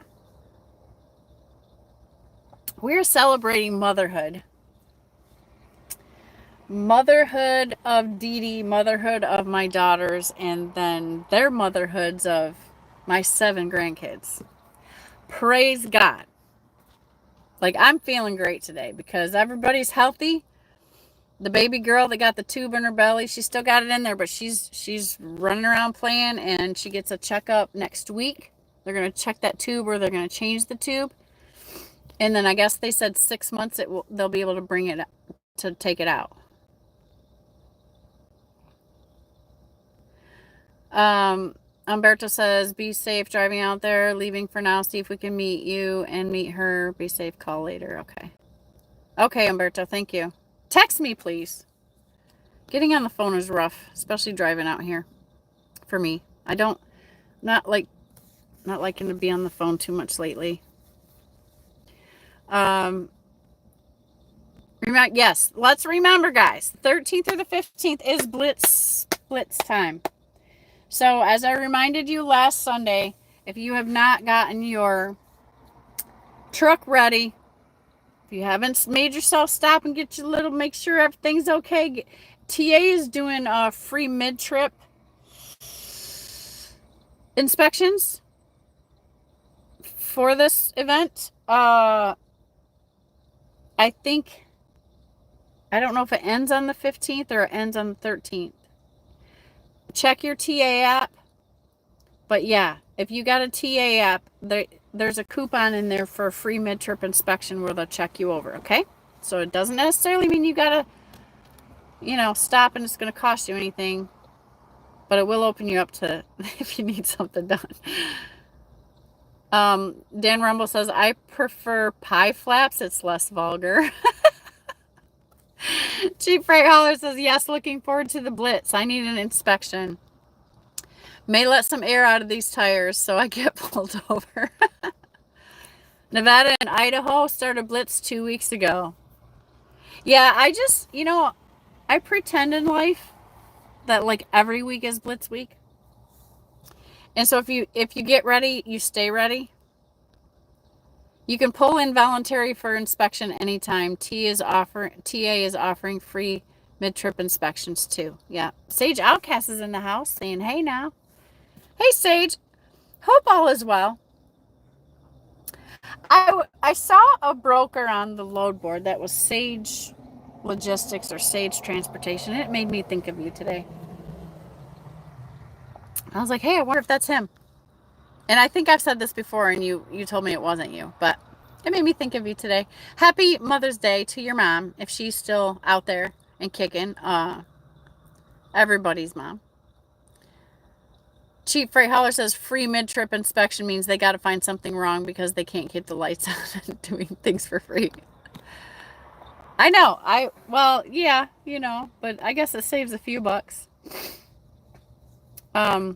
We're celebrating motherhood. Motherhood of Dee Dee, motherhood of my daughters, and then their motherhoods of my 7 grandkids. Praise God. Like, I'm feeling great today because everybody's healthy. The baby girl that got the tube in her belly, she still got it in there, but she's running around playing, and she gets a checkup next week. They're going to check that tube, or they're going to change the tube. And then I guess they said 6 months they'll be able to bring it to take it out. Umberto says, be safe driving out there, leaving for now. See if we can meet you and meet her. Be safe, call later. Okay, Umberto, thank you. Text me, please. Getting on the phone is rough, especially driving out here for me. Not liking to be on the phone too much lately. Yes, let's remember, guys, 13th or the 15th is Blitz time. So as I reminded you last Sunday, if you have not gotten your truck ready, if you haven't made yourself stop and get your make sure everything's okay, TA is doing free mid-trip inspections for this event. I don't know if it ends on the 15th or it ends on the 13th. Check your TA app. But yeah, if you got a TA app, there's a coupon in there for a free mid-trip inspection where they'll check you over, okay? So it doesn't necessarily mean you got to, stop and it's going to cost you anything. But it will open you up to if you need something done. Dan Rumble says, I prefer pie flaps. It's less vulgar. Cheap Freight Hauler says, yes, looking forward to the Blitz. I need an inspection. May let some air out of these tires so I get pulled over. Nevada and Idaho started Blitz 2 weeks ago. Yeah, I just, I pretend in life that like every week is Blitz week. And so if you get ready, you stay ready. You can pull in voluntary for inspection anytime. TA is offering free Mid-trip inspections too. Yeah. Sage Outcast is in the house saying, hey now. Hey, Sage. Hope all is well. I saw a broker on the load board that was Sage Logistics or Sage Transportation. It made me think of you today. I was like, hey, I wonder if that's him. And I think I've said this before and you told me it wasn't you, but it made me think of you today. Happy Mother's Day to your mom, if she's still out there and kicking. Everybody's mom. Cheap Freight Hauler says free mid-trip inspection means they got to find something wrong because they can't keep the lights on and doing things for free. I know. Well, yeah, but I guess it saves a few bucks. I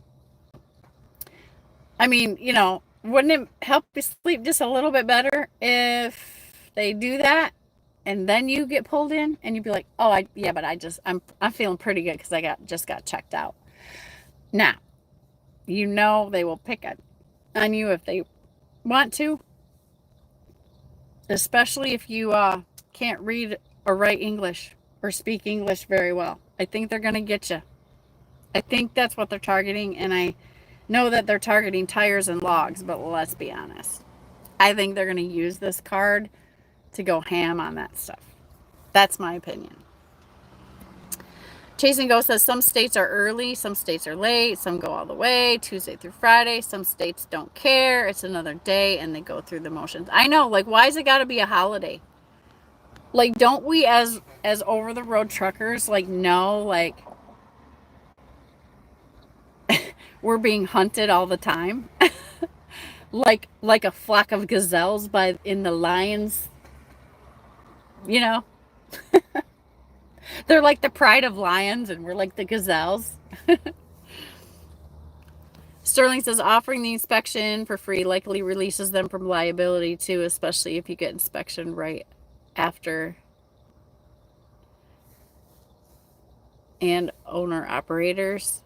mean, wouldn't it help you sleep just a little bit better if they do that and then you get pulled in and you'd be like, oh, but I'm feeling pretty good because I just got checked out. Now, they will pick on you if they want to, especially if you can't read or write English or speak English very well. I think they're going to get you. I think that's what they're targeting, and I know that they're targeting tires and logs, but let's be honest. I think they're going to use this card to go ham on that stuff. That's my opinion. Chase and Go says some states are early, some states are late, some go all the way, Tuesday through Friday. Some states don't care. It's another day, and they go through the motions. I know, why is it got to be a holiday? Don't we as over-the-road truckers, know, we're being hunted all the time? like a flock of gazelles in the lions, They're like the pride of lions, and we're like the gazelles. Sterling says offering the inspection for free likely releases them from liability too, especially if you get inspection right after and owner operators.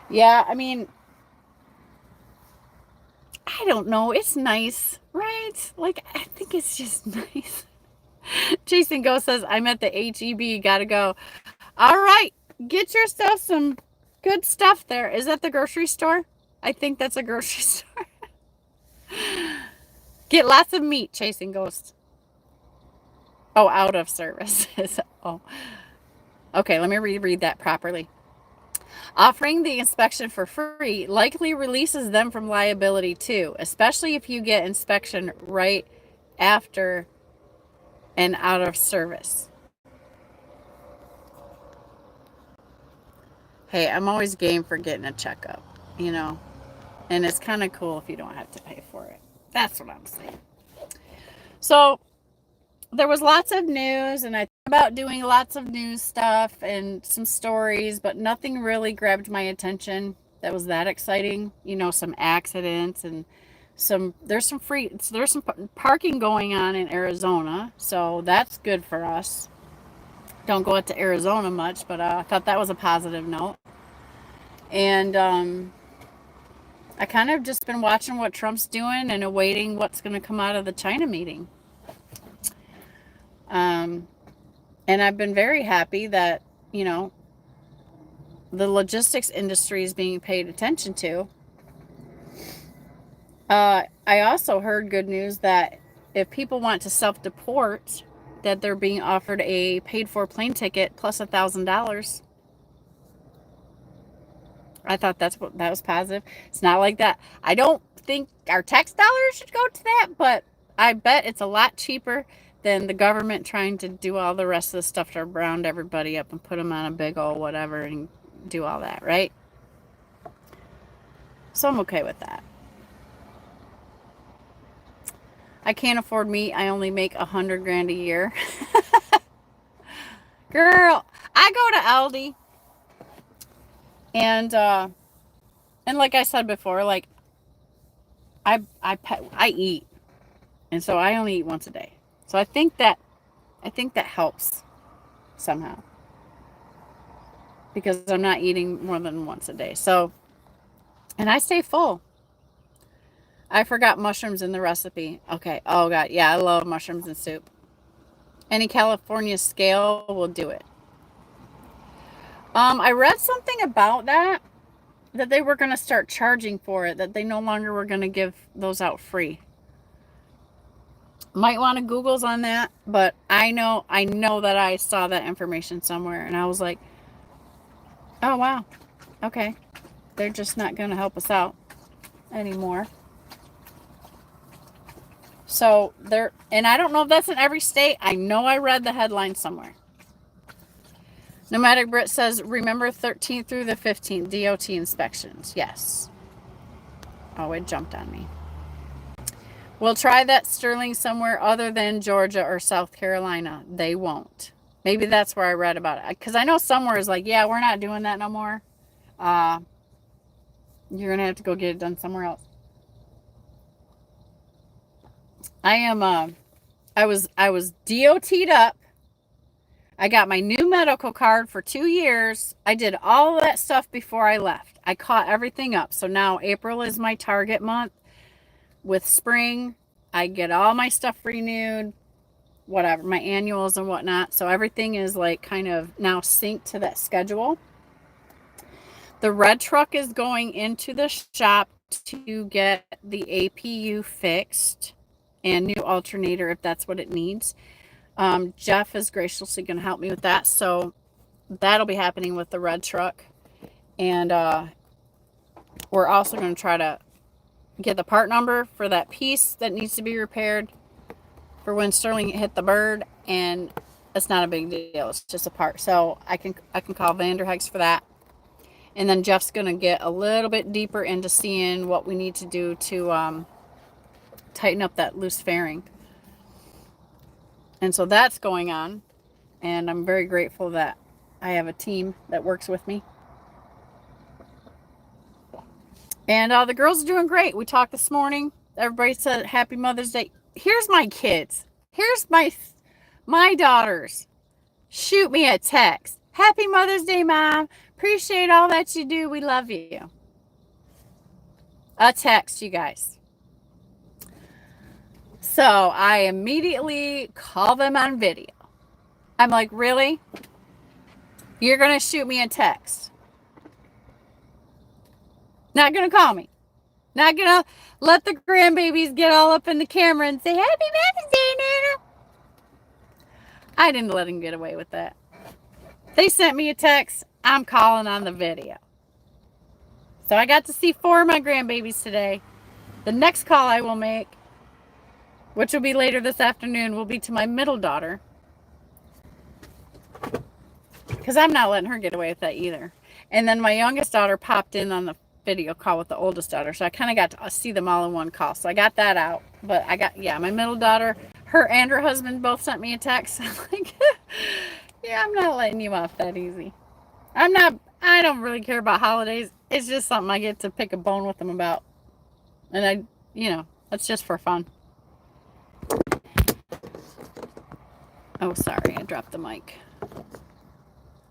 Yeah, I mean, I don't know. It's nice, right? I think it's just nice. Jason Go says, I'm at the HEB. Gotta go. All right. Get yourself some good stuff there. Is that the grocery store? I think that's a grocery store. Get lots of meat, Chasing Ghosts. Oh, out of services. Oh. Okay, let me reread that properly. Offering the inspection for free likely releases them from liability too, especially if you get inspection right after and out of service. Hey, I'm always game for getting a checkup, and it's kind of cool if you don't have to pay for it. That's what I'm saying. So there was lots of news, and I thought about doing lots of news stuff and some stories, but nothing really grabbed my attention that was that exciting. Some accidents and there's some parking going on in Arizona, so that's good for us. Don't go out to Arizona much, but I thought that was a positive note. And I kind of just been watching what Trump's doing and awaiting what's going to come out of the China meeting. And I've been very happy that, the logistics industry is being paid attention to. I also heard good news that if people want to self-deport, that they're being offered a paid-for plane ticket plus $1,000. I thought that was positive. It's not like that. I don't think our tax dollars should go to that, but I bet it's a lot cheaper than the government trying to do all the rest of the stuff to round everybody up and put them on a big old whatever and do all that, right? So I'm okay with that. I can't afford meat. I only make $100,000 a year. Girl, I go to Aldi, and like I said before, I eat, and so I only eat once a day. So I think that helps somehow, because I'm not eating more than once a day. So, and I stay full. I forgot mushrooms in the recipe. Okay. Oh God, yeah, I love mushrooms in soup. Any California scale will do it. I read something about that they were going to start charging for it, that they no longer were going to give those out free. Might want to Google's on that, but I know that I saw that information somewhere, and I was like, oh wow, okay, they're just not going to help us out anymore. So they're, and I don't know if that's in every state. I know I read the headline somewhere. Nomadic Brit says, remember 13th through the 15th DOT inspections. Yes. Oh, it jumped on me. We'll try that, Sterling, somewhere other than Georgia or South Carolina. They won't. Maybe that's where I read about it. Because I know somewhere is like, yeah, we're not doing that no more. You're going to have to go get it done somewhere else. I was DOT'd up. I got my new medical card for 2 years. I did all of that stuff before I left. I caught everything up. So now April is my target month. With spring, I get all my stuff renewed, whatever, my annuals and whatnot. So everything is like kind of now synced to that schedule. The red truck is going into the shop to get the APU fixed and new alternator if that's what it needs. Jeff is graciously going to help me with that. So that'll be happening with the red truck. And we're also going to try to get the part number for that piece that needs to be repaired for when Sterling hit the bird, and it's not a big deal. It's just a part. So I can call Vanderhex for that. And then Jeff's going to get a little bit deeper into seeing what we need to do to tighten up that loose fairing. And so that's going on. And I'm very grateful that I have a team that works with me. And the girls are doing great. We talked this morning. Everybody said Happy Mother's Day. Here's my kids. Here's my daughters. Shoot me a text. Happy Mother's Day, Mom. Appreciate all that you do. We love you. A text, you guys. So I immediately call them on video. I'm like, really? You're going to shoot me a text? Not going to call me. Not going to let the grandbabies get all up in the camera and say, Happy Mother's Day, Nana. I didn't let them get away with that. They sent me a text. I'm calling on the video. So I got to see 4 of my grandbabies today. The next call I will make, which will be later this afternoon, will be to my middle daughter. Because I'm not letting her get away with that either. And then my youngest daughter popped in on the video call with the oldest daughter. So I kind of got to see them all in one call. So I got that out. But I got, yeah, my middle daughter, her and her husband both sent me a text. I'm like, yeah, I'm not letting you off that easy. I don't really care about holidays. It's just something I get to pick a bone with them about. And it's just for fun. Oh, sorry, I dropped the mic.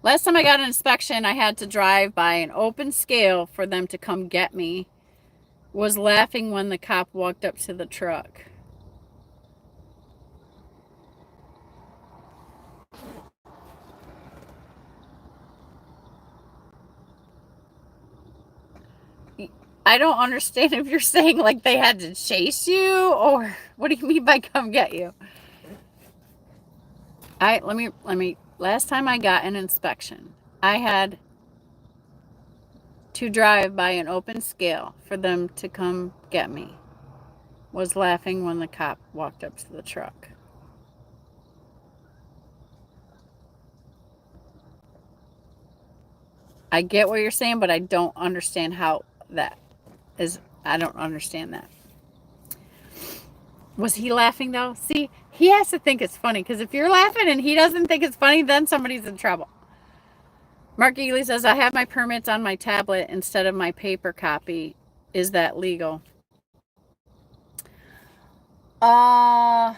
Last time I got an inspection, I had to drive by an open scale for them to come get me. Was laughing when the cop walked up to the truck. I don't understand if you're saying like they had to chase you, or what do you mean by come get you? Let me last time I got an inspection, I had to drive by an open scale for them to come get me. Was laughing when the cop walked up to the truck. I get what you're saying, but I don't understand how that is. I don't understand that. Was he laughing though? See, he has to think it's funny, because if you're laughing and he doesn't think it's funny, then somebody's in trouble. Mark Ely says, I have my permits on my tablet instead of my paper copy. Is that legal? I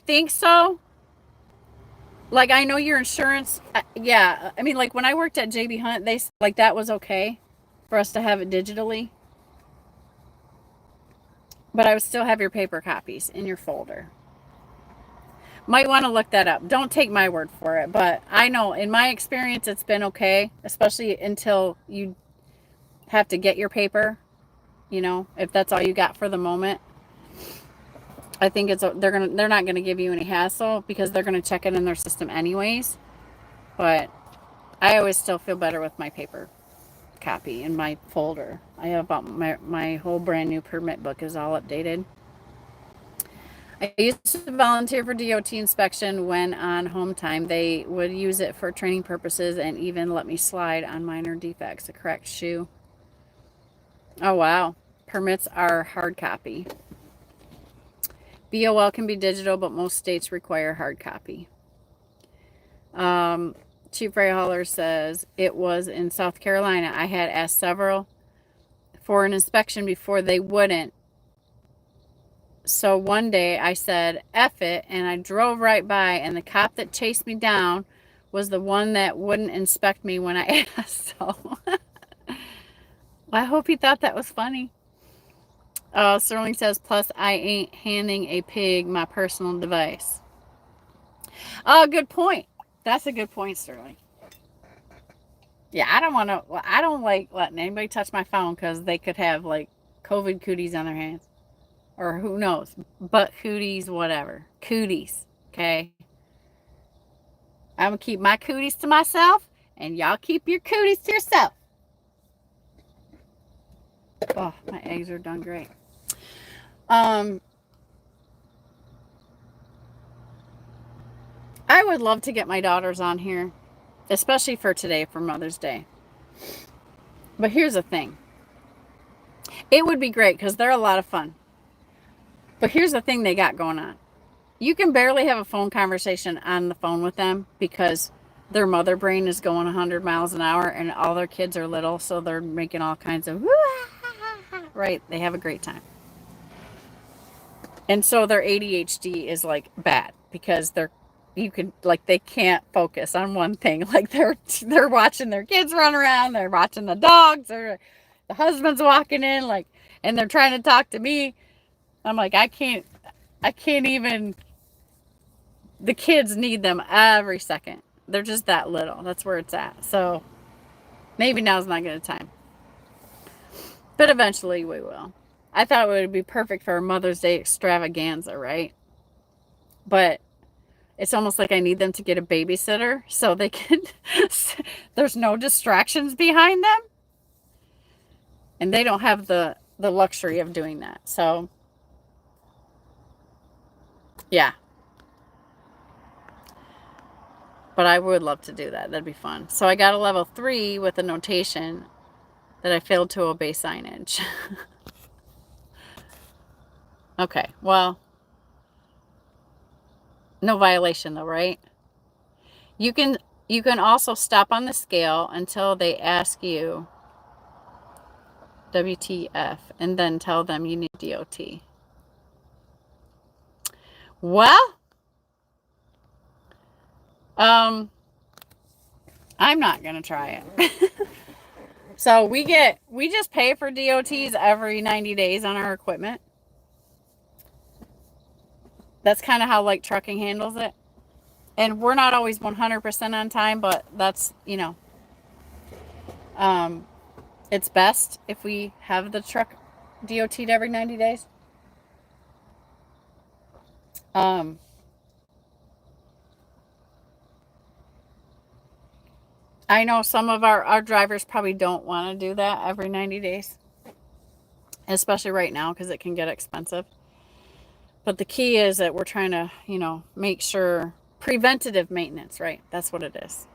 think so. Like, I know your insurance. Yeah. I mean, like when I worked at JB Hunt, they like that was okay for us to have it digitally. But I would still have your paper copies in your folder. Might want to look that up. Don't take my word for it, but I know in my experience it's been okay, especially until you have to get your paper, you know, if that's all you got for the moment. I think they're not gonna give you any hassle because they're gonna check it in their system anyways. But I always still feel better with my paper copy in my folder. I have about my whole brand new permit book is all updated. I used to volunteer for DOT inspection when on home time. They would use it for training purposes and even let me slide on minor defects. A correct shoe. Oh, wow. Permits are hard copy. BOL can be digital, but most states require hard copy. Chief Ray Haller says, it was in South Carolina. I had asked several for an inspection before they wouldn't. So one day I said, F it, and I drove right by, and the cop that chased me down was the one that wouldn't inspect me when I asked. So I hope he thought that was funny. Sterling says, plus I ain't handing a pig my personal device. Oh, good point. That's a good point, Sterling. Yeah, I don't like letting anybody touch my phone because they could have like COVID cooties on their hands. Or who knows, butt cooties, whatever. Cooties, okay? I'm going to keep my cooties to myself, and y'all keep your cooties to yourself. Oh, my eggs are done great. I would love to get my daughters on here, especially for today, for Mother's Day. But here's the thing. It would be great because they're a lot of fun. But here's the thing they got going on. You can barely have a phone conversation on the phone with them because their mother brain is going 100 miles an hour and all their kids are little, so they're making all kinds of, right? They have a great time. And so their ADHD is like bad because they can't focus on one thing. Like they're watching their kids run around, they're watching the dogs, or the husband's walking in, like, and they're trying to talk to me. I'm like, I can't even. The kids need them every second. They're just that little. That's where it's at. So maybe now's not good a time. But eventually we will. I thought it would be perfect for a Mother's Day extravaganza, right? But it's almost like I need them to get a babysitter so they can, there's no distractions behind them. And they don't have the luxury of doing that. So, yeah. But I would love to do that. That'd be fun. So I got a level 3 with a notation that I failed to obey signage. Okay, well, no violation though, right? You can also stop on the scale until they ask you WTF and then tell them you need DOT. Well, I'm not gonna try it. So we just pay for DOTs every 90 days on our equipment. That's kind of how like trucking handles it. And we're not always 100% on time, but that's, it's best if we have the truck DOT'd every 90 days. I know some of our drivers probably don't want to do that every 90 days, especially right now because it can get expensive. But the key is that we're trying to, make sure preventative maintenance, right? That's what it is.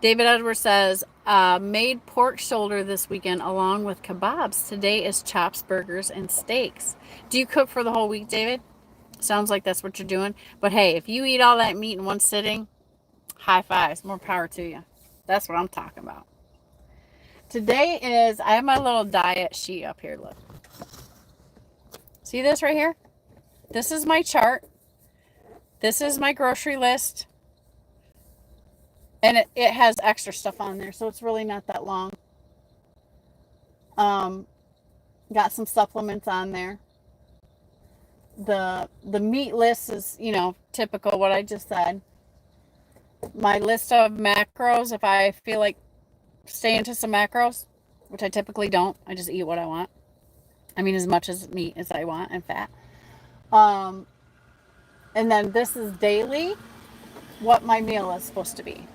David Edwards says, made pork shoulder this weekend along with kebabs. Today is chops, burgers, and steaks. Do you cook for the whole week, David? Sounds like that's what you're doing. But hey, if you eat all that meat in one sitting, high fives, more power to you. That's what I'm talking about. Today is, I have my little diet sheet up here, look. See this right here? This is my chart. This is my grocery list. And it has extra stuff on there, so it's really not that long. Got some supplements on there. the meat list is, you know, typical what I just said. My list of macros, if I feel like staying to some macros, which I typically don't, I just eat what I want. I mean, as much as meat as I want and fat. And then this is daily what my meal is supposed to be.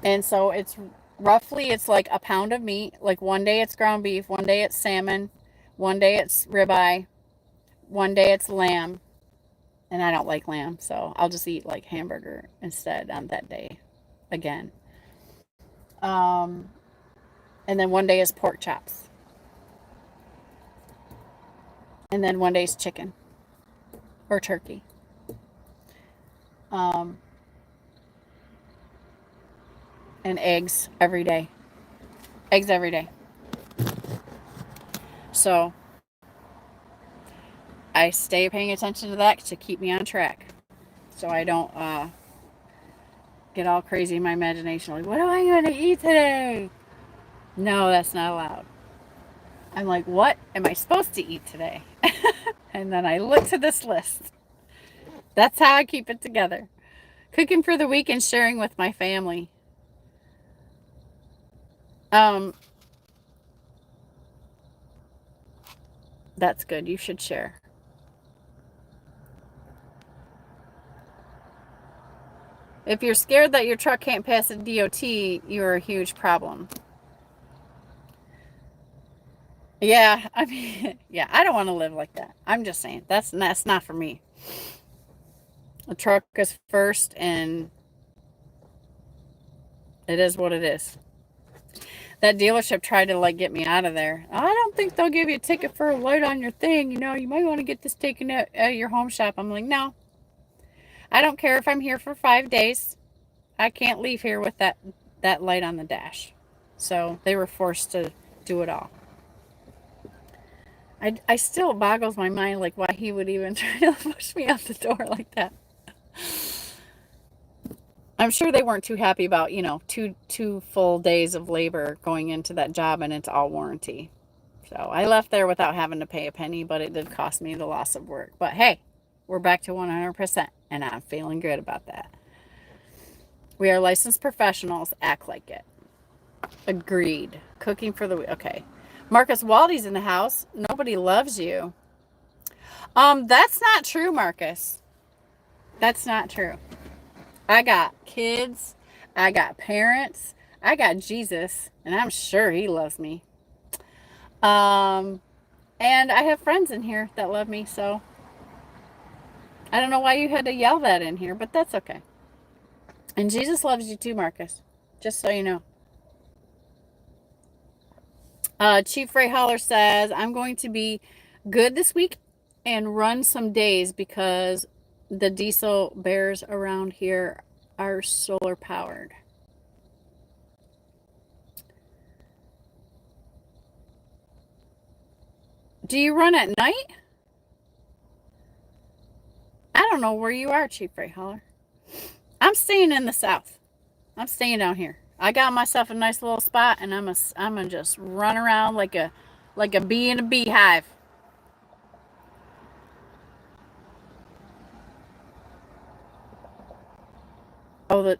And so it's roughly, it's like a pound of meat. Like one day it's ground beef, one day it's salmon, one day it's ribeye, one day it's lamb. And I don't like lamb, so I'll just eat like hamburger instead on that day again. And then one day is pork chops. And then one day is chicken or turkey. And eggs every day. Eggs every day. So I stay paying attention to that to keep me on track. So I don't get all crazy in my imagination. Like, what am I going to eat today? No, that's not allowed. I'm like, what am I supposed to eat today? And then I look to this list. That's how I keep it together. Cooking for the week and sharing with my family. That's good. You should share. If you're scared that your truck can't pass a DOT, you're a huge problem. Yeah, I mean, yeah, I don't want to live like that. I'm just saying, that's not for me. The truck is first, and it is what it is. That dealership tried to like get me out of there. I don't think they'll give you a ticket for a light on your thing. You know, you might want to get this taken at your home shop. I'm like, no. I don't care if I'm here for 5 days. I can't leave here with that light on the dash. So they were forced to do it all. I still boggles my mind like why he would even try to push me out the door like that. I'm sure they weren't too happy about, you know, two full days of labor going into that job, and it's all warranty. So I left there without having to pay a penny, but it did cost me the loss of work. But hey, we're back to 100%, and I'm feeling good about that. We are licensed professionals. Act like it. Agreed. Cooking for the week. Okay. Marcus Waldy's in the house. Nobody loves you. That's not true, Marcus. That's not true. I got kids. I got parents. I got Jesus, and I'm sure he loves me. And I have friends in here that love me, so I don't know why you had to yell that in here, but that's okay. And Jesus loves you too, Marcus. Just so you know. Chief Ray Holler says, I'm going to be good this week and run some days because the diesel bears around here are solar powered. Do you run at night? I don't know where you are, Chief Ray Holler. I'm staying in the south. I'm staying down here. I got myself a nice little spot, and I'm gonna just run around like a bee in a beehive. Oh, the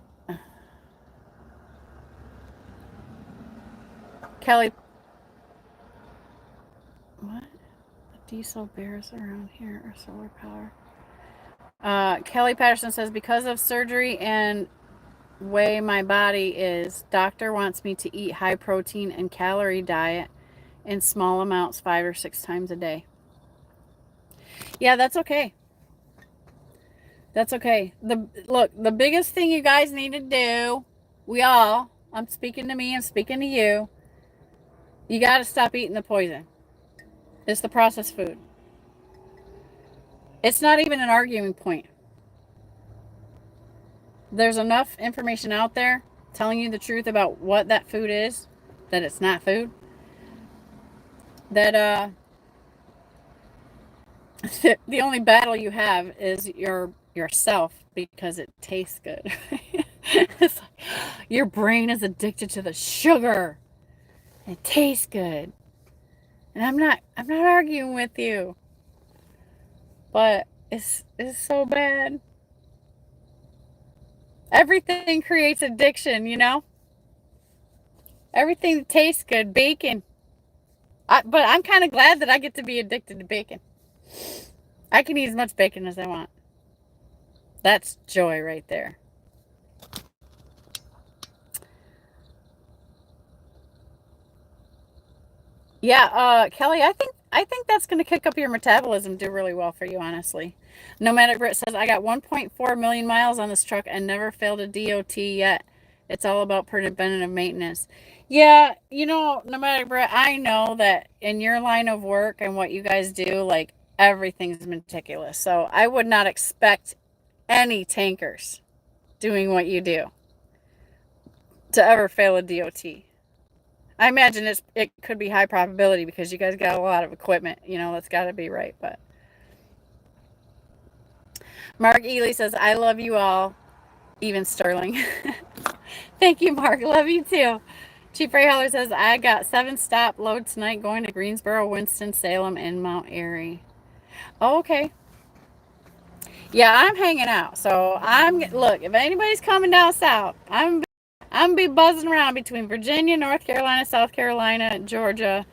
Kelly. What? The diesel bears around here are solar power. Kelly Patterson says, because of surgery and way my body is, doctor wants me to eat high protein and calorie diet in small amounts 5 or 6 times a day. Yeah, that's okay. That's okay. The biggest thing you guys need to do, I'm speaking to me, I'm speaking to you. You got to stop eating the poison. It's the processed food. It's not even an arguing point. There's enough information out there telling you the truth about what that food is, that it's not food, that the only battle you have is yourself because it tastes good. It's like your brain is addicted to the sugar. It tastes good. And I'm not arguing with you. But it's so bad. Everything creates addiction, you know? Everything that tastes good, bacon. But I'm kind of glad that I get to be addicted to bacon. I can eat as much bacon as I want. That's joy right there. Yeah, Kelly, I think that's going to kick up your metabolism, do really well for you, honestly. No matter, Britt says, I got 1.4 million miles on this truck and never failed a DOT yet. It's all about preventative maintenance. Yeah, you know, no matter, Britt, I know that in your line of work and what you guys do, like, everything's meticulous. So I would not expect any tankers doing what you do to ever fail a DOT. I imagine it could be high probability because you guys got a lot of equipment, you know, that's got to be right. But Mark Ely says, I love you all, even Sterling. Thank you, Mark. Love you too. Chief Ray Heller says, I got 7 stop load tonight going to Greensboro, Winston-Salem, and Mount Airy. Oh, okay. Yeah, I'm hanging out. So look, if anybody's coming down south, I'm be buzzing around between Virginia, North Carolina, South Carolina, Georgia,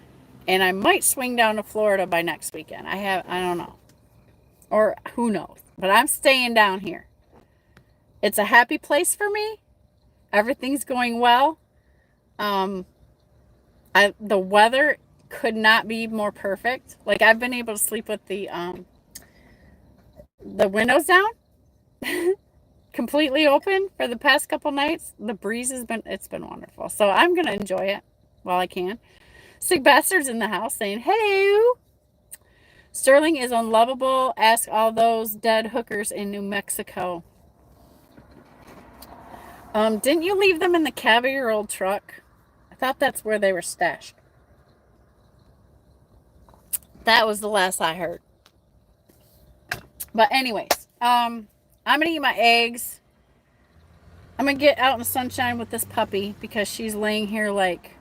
and I might swing down to Florida by next weekend. I don't know. Or who knows. But I'm staying down here. It's a happy place for me. Everything's going well. The weather could not be more perfect. Like, I've been able to sleep with the windows down. Completely open for the past couple nights. The breeze it's been wonderful. So I'm going to enjoy it while I can. Sick Bastard's in the house saying, hello. Sterling is unlovable. Ask all those dead hookers in New Mexico. Didn't you leave them in the cab of your old truck? I thought that's where they were stashed. That was the last I heard. But anyways, I'm going to eat my eggs. I'm going to get out in the sunshine with this puppy because she's laying here like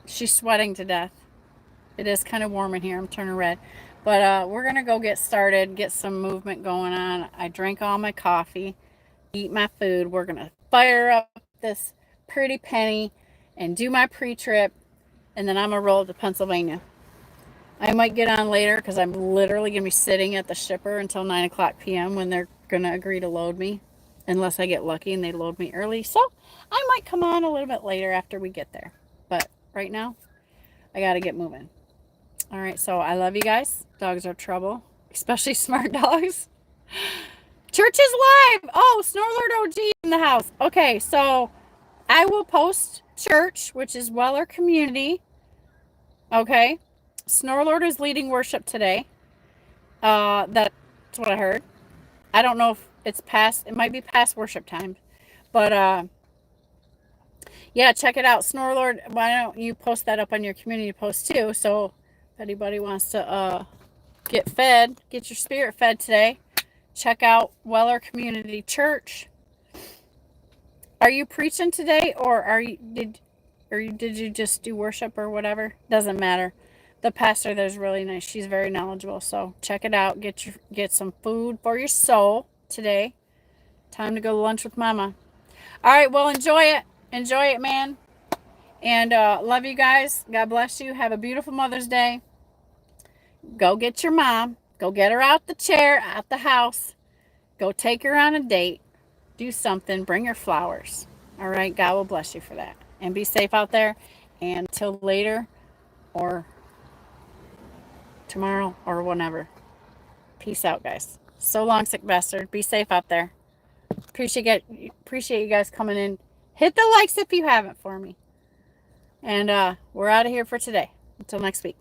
she's sweating to death. It is kind of warm in here. I'm turning red. But we're going to go get started, get some movement going on. I drank all my coffee, eat my food. We're going to fire up this pretty penny and do my pre-trip. And then I'm going to roll to Pennsylvania. I might get on later because I'm literally going to be sitting at the shipper until 9 o'clock p.m. when they're going to agree to load me. Unless I get lucky and they load me early. So I might come on a little bit later after we get there. But right now, I got to get moving. All right, so I love you guys. Dogs are trouble, especially smart dogs. Church is live. Oh, Snorlord OG in the house. Okay, so I will post church, which is Weller Community. Okay. Snorlord is leading worship today. That's what I heard. I don't know if it's past, it might be past worship time. But yeah, check it out. Snorlord, why don't you post that up on your community post too? So if anybody wants to get fed, get your spirit fed today, check out Weller Community Church. Are you preaching today, or did you just do worship or whatever? Doesn't matter. The pastor there's really nice. She's very knowledgeable. So check it out. Get some food for your soul today. Time to go to lunch with Mama. All right. Well, enjoy it. Enjoy it, man. And love you guys. God bless you. Have a beautiful Mother's Day. Go get your mom. Go get her out the chair, out the house. Go take her on a date. Do something. Bring her flowers. All right. God will bless you for that. And be safe out there. And till later or tomorrow or whenever. Peace out, guys. So long, Sick Bastard. Be safe out there. Appreciate you guys coming in. Hit the likes if you haven't for me. And we're out of here for today. Until next week.